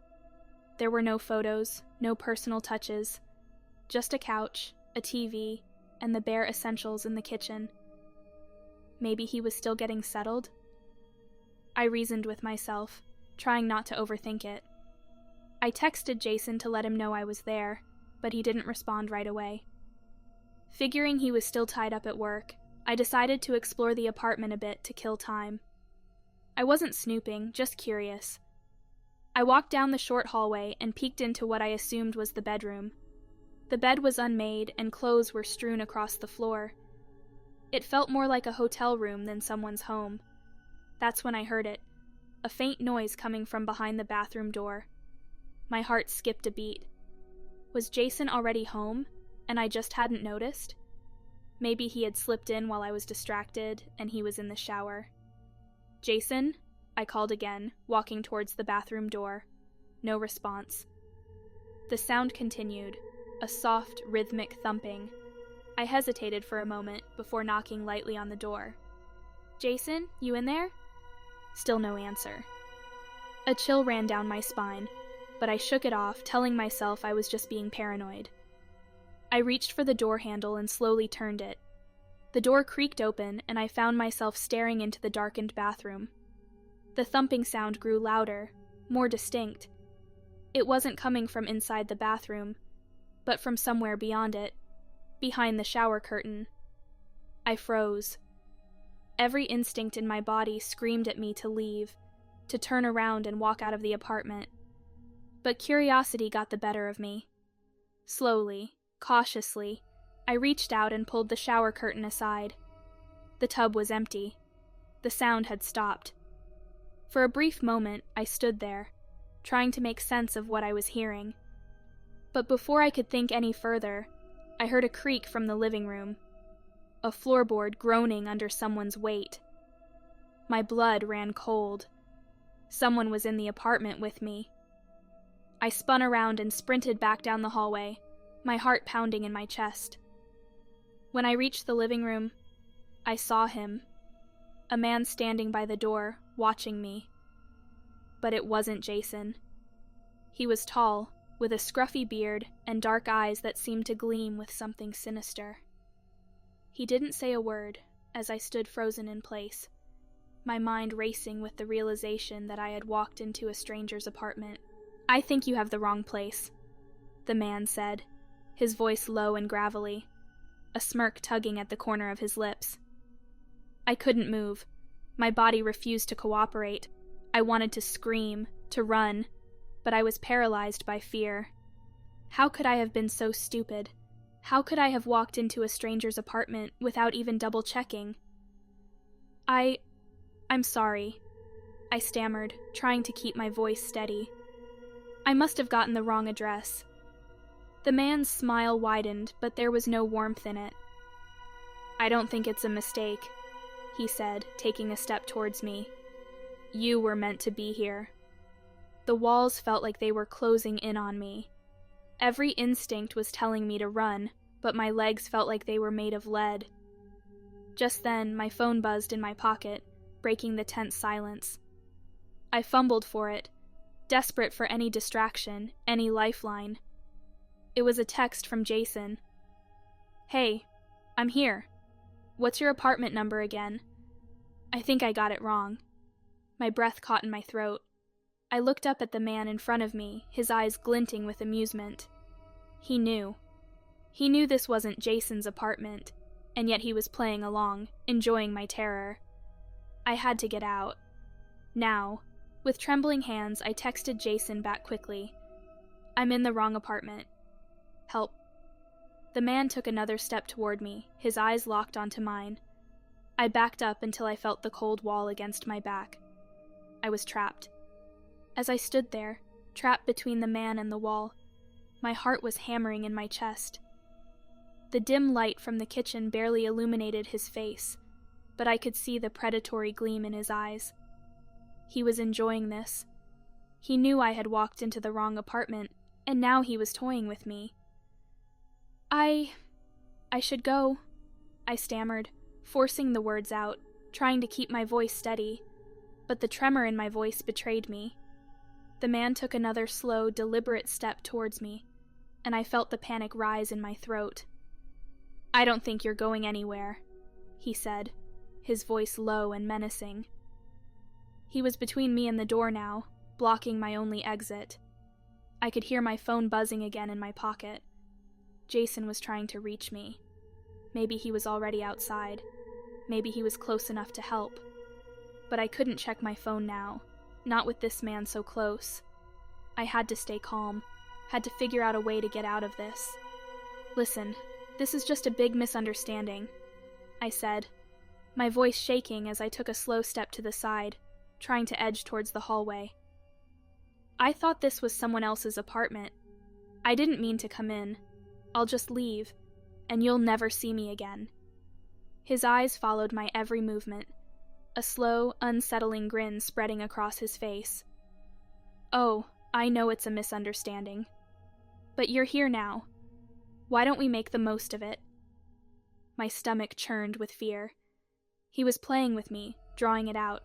S1: There were no photos, no personal touches, just a couch, a TV, and the bare essentials in the kitchen. Maybe he was still getting settled? I reasoned with myself, trying not to overthink it. I texted Jason to let him know I was there, but he didn't respond right away. Figuring he was still tied up at work, I decided to explore the apartment a bit to kill time. I wasn't snooping, just curious. I walked down the short hallway and peeked into what I assumed was the bedroom. The bed was unmade and clothes were strewn across the floor. It felt more like a hotel room than someone's home. That's when I heard it, a faint noise coming from behind the bathroom door. My heart skipped a beat. Was Jason already home, and I just hadn't noticed? Maybe he had slipped in while I was distracted, and he was in the shower. "Jason?" I called again, walking towards the bathroom door. No response. The sound continued, a soft, rhythmic thumping. I hesitated for a moment before knocking lightly on the door. "Jason, you in there?" Still no answer. A chill ran down my spine, but I shook it off, telling myself I was just being paranoid. I reached for the door handle and slowly turned it. The door creaked open, and I found myself staring into the darkened bathroom. The thumping sound grew louder, more distinct. It wasn't coming from inside the bathroom, but from somewhere beyond it, behind the shower curtain. I froze. Every instinct in my body screamed at me to leave, to turn around and walk out of the apartment. But curiosity got the better of me. Slowly, cautiously, I reached out and pulled the shower curtain aside. The tub was empty. The sound had stopped. For a brief moment, I stood there, trying to make sense of what I was hearing. But before I could think any further, I heard a creak from the living room, a floorboard groaning under someone's weight. My blood ran cold. Someone was in the apartment with me. I spun around and sprinted back down the hallway, my heart pounding in my chest. When I reached the living room, I saw him, a man standing by the door, watching me. But it wasn't Jason. He was tall, with a scruffy beard and dark eyes that seemed to gleam with something sinister. He didn't say a word as I stood frozen in place, my mind racing with the realization that I had walked into a stranger's apartment. "I think you have the wrong place," the man said, his voice low and gravelly, a smirk tugging at the corner of his lips. I couldn't move. My body refused to cooperate. I wanted to scream, to run, but I was paralyzed by fear. How could I have been so stupid? How could I have walked into a stranger's apartment without even double-checking? I'm sorry, I stammered, trying to keep my voice steady. I must have gotten the wrong address. The man's smile widened, but there was no warmth in it. "I don't think it's a mistake," he said, taking a step towards me. "You were meant to be here. The walls felt like they were closing in on me. Every instinct was telling me to run, but my legs felt like they were made of lead. Just then, my phone buzzed in my pocket, breaking the tense silence. I fumbled for it, desperate for any distraction, any lifeline. It was a text from Jason. "Hey, I'm here. What's your apartment number again?" I think I got it wrong. My breath caught in my throat. I looked up at the man in front of me, his eyes glinting with amusement. He knew. He knew this wasn't Jason's apartment, and yet he was playing along, enjoying my terror. I had to get out. Now, with trembling hands, I texted Jason back quickly. "I'm in the wrong apartment. Help." The man took another step toward me, his eyes locked onto mine. I backed up until I felt the cold wall against my back. I was trapped. As I stood there, trapped between the man and the wall, my heart was hammering in my chest. The dim light from the kitchen barely illuminated his face, but I could see the predatory gleam in his eyes. He was enjoying this. He knew I had walked into the wrong apartment, and now he was toying with me. I should go," I stammered, forcing the words out, trying to keep my voice steady, but the tremor in my voice betrayed me. The man took another slow, deliberate step towards me, and I felt the panic rise in my throat. "I don't think you're going anywhere," he said, his voice low and menacing. He was between me and the door now, blocking my only exit. I could hear my phone buzzing again in my pocket. Jason was trying to reach me. Maybe he was already outside. Maybe he was close enough to help. But I couldn't check my phone now, not with this man so close. I had to stay calm, had to figure out a way to get out of this. "Listen, this is just a big misunderstanding," I said, my voice shaking as I took a slow step to the side, trying to edge towards the hallway. "I thought this was someone else's apartment. I didn't mean to come in. I'll just leave, and you'll never see me again." His eyes followed my every movement, a slow, unsettling grin spreading across his face. "Oh, I know it's a misunderstanding. But you're here now. Why don't we make the most of it?" My stomach churned with fear. He was playing with me, drawing it out.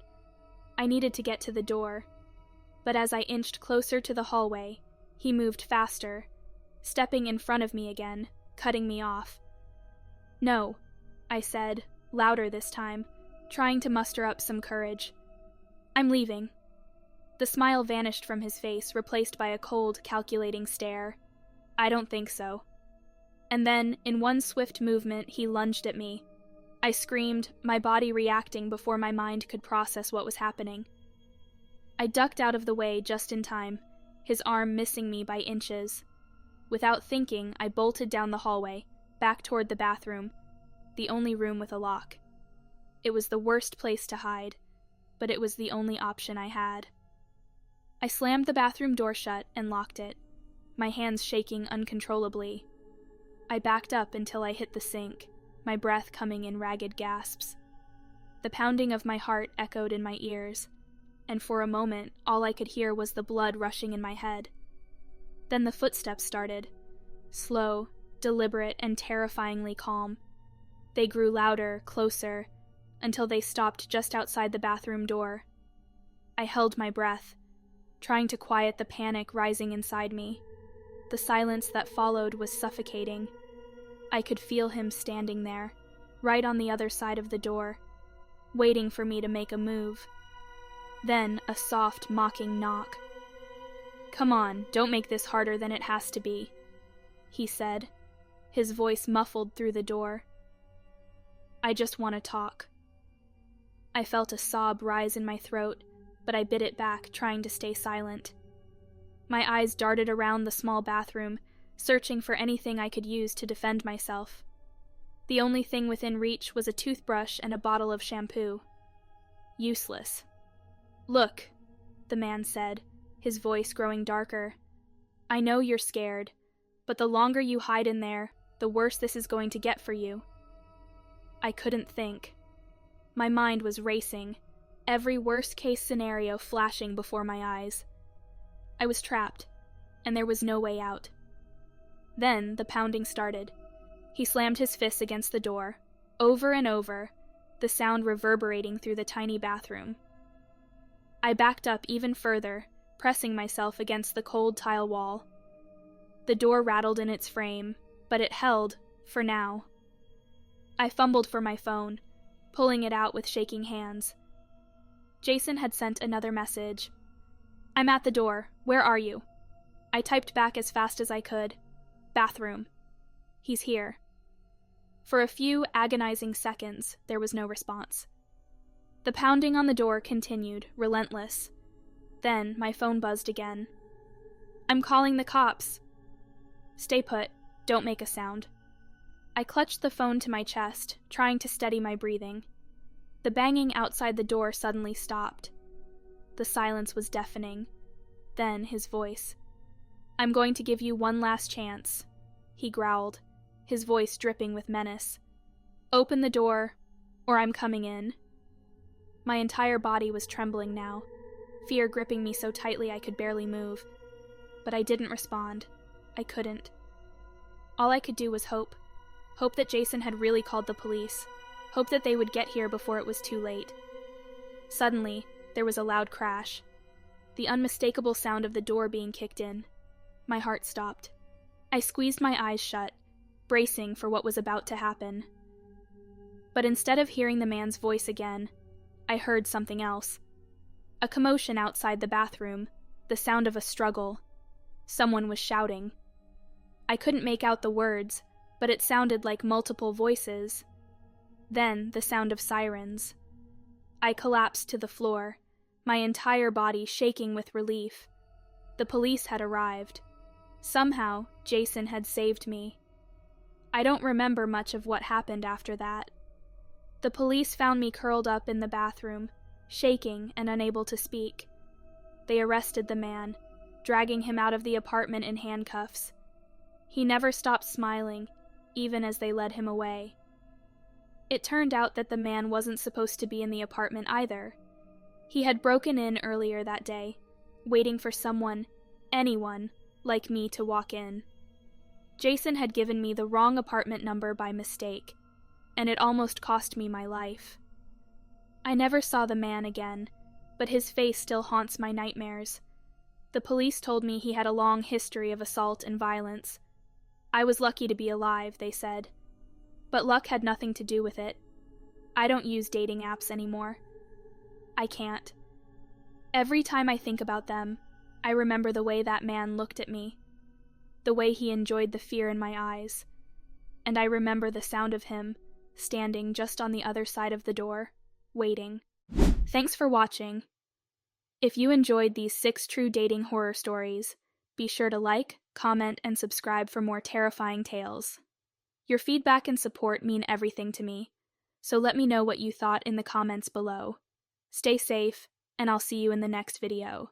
S1: I needed to get to the door. But as I inched closer to the hallway, he moved faster, stepping in front of me again, cutting me off. "No," I said, louder this time, trying to muster up some courage. "I'm leaving." The smile vanished from his face, replaced by a cold, calculating stare. "I don't think so." And then, in one swift movement, he lunged at me. I screamed, my body reacting before my mind could process what was happening. I ducked out of the way just in time, his arm missing me by inches. Without thinking, I bolted down the hallway, back toward the bathroom, the only room with a lock. It was the worst place to hide, but it was the only option I had. I slammed the bathroom door shut and locked it, my hands shaking uncontrollably. I backed up until I hit the sink, my breath coming in ragged gasps. The pounding of my heart echoed in my ears, and for a moment all I could hear was the blood rushing in my head. Then the footsteps started, slow, deliberate, and terrifyingly calm. They grew louder, closer, until they stopped just outside the bathroom door. I held my breath, trying to quiet the panic rising inside me. The silence that followed was suffocating. I could feel him standing there, right on the other side of the door, waiting for me to make a move. Then a soft, mocking knock. "Come on, don't make this harder than it has to be," he said, his voice muffled through the door. "I just want to talk." I felt a sob rise in my throat, but I bit it back, trying to stay silent. My eyes darted around the small bathroom, searching for anything I could use to defend myself. The only thing within reach was a toothbrush and a bottle of shampoo. Useless. "Look," the man said, his voice growing darker. "I know you're scared, but the longer you hide in there, the worse this is going to get for you." I couldn't think. My mind was racing, every worst-case scenario flashing before my eyes. I was trapped, and there was no way out. Then the pounding started. He slammed his fists against the door, over and over, the sound reverberating through the tiny bathroom. I backed up even further, pressing myself against the cold tile wall. The door rattled in its frame, but it held, for now. I fumbled for my phone, pulling it out with shaking hands. Jason had sent another message. "I'm at the door. Where are you?" I typed back as fast as I could. "Bathroom. He's here." For a few agonizing seconds, there was no response. The pounding on the door continued, relentless. Then my phone buzzed again. "I'm calling the cops." "Stay put. Don't make a sound." I clutched the phone to my chest, trying to steady my breathing. The banging outside the door suddenly stopped. The silence was deafening. Then his voice. "I'm going to give you one last chance," he growled, his voice dripping with menace. "Open the door, or I'm coming in." My entire body was trembling now, fear gripping me so tightly I could barely move. But I didn't respond. I couldn't. All I could do was hope. Hope that Jason had really called the police. Hope that they would get here before it was too late. Suddenly, there was a loud crash. The unmistakable sound of the door being kicked in. My heart stopped. I squeezed my eyes shut, bracing for what was about to happen. But instead of hearing the man's voice again, I heard something else. A commotion outside the bathroom, the sound of a struggle. Someone was shouting. I couldn't make out the words, but it sounded like multiple voices. Then the sound of sirens. I collapsed to the floor, my entire body shaking with relief. The police had arrived. Somehow, Jason had saved me. I don't remember much of what happened after that. The police found me curled up in the bathroom, shaking and unable to speak. They arrested the man, dragging him out of the apartment in handcuffs. He never stopped smiling, even as they led him away. It turned out that the man wasn't supposed to be in the apartment either. He had broken in earlier that day, waiting for someone, anyone, like me to walk in. Jason had given me the wrong apartment number by mistake, and it almost cost me my life. I never saw the man again, but his face still haunts my nightmares. The police told me he had a long history of assault and violence. I was lucky to be alive, they said. But luck had nothing to do with it. I don't use dating apps anymore. I can't. Every time I think about them, I remember the way that man looked at me, the way he enjoyed the fear in my eyes, and I remember the sound of him standing just on the other side of the door, waiting. Thanks for watching. If you enjoyed these 6 true dating horror stories, be sure to like, comment, and subscribe for more terrifying tales. Your feedback and support mean everything to me, so let me know what you thought in the comments below. Stay safe, and I'll see you in the next video.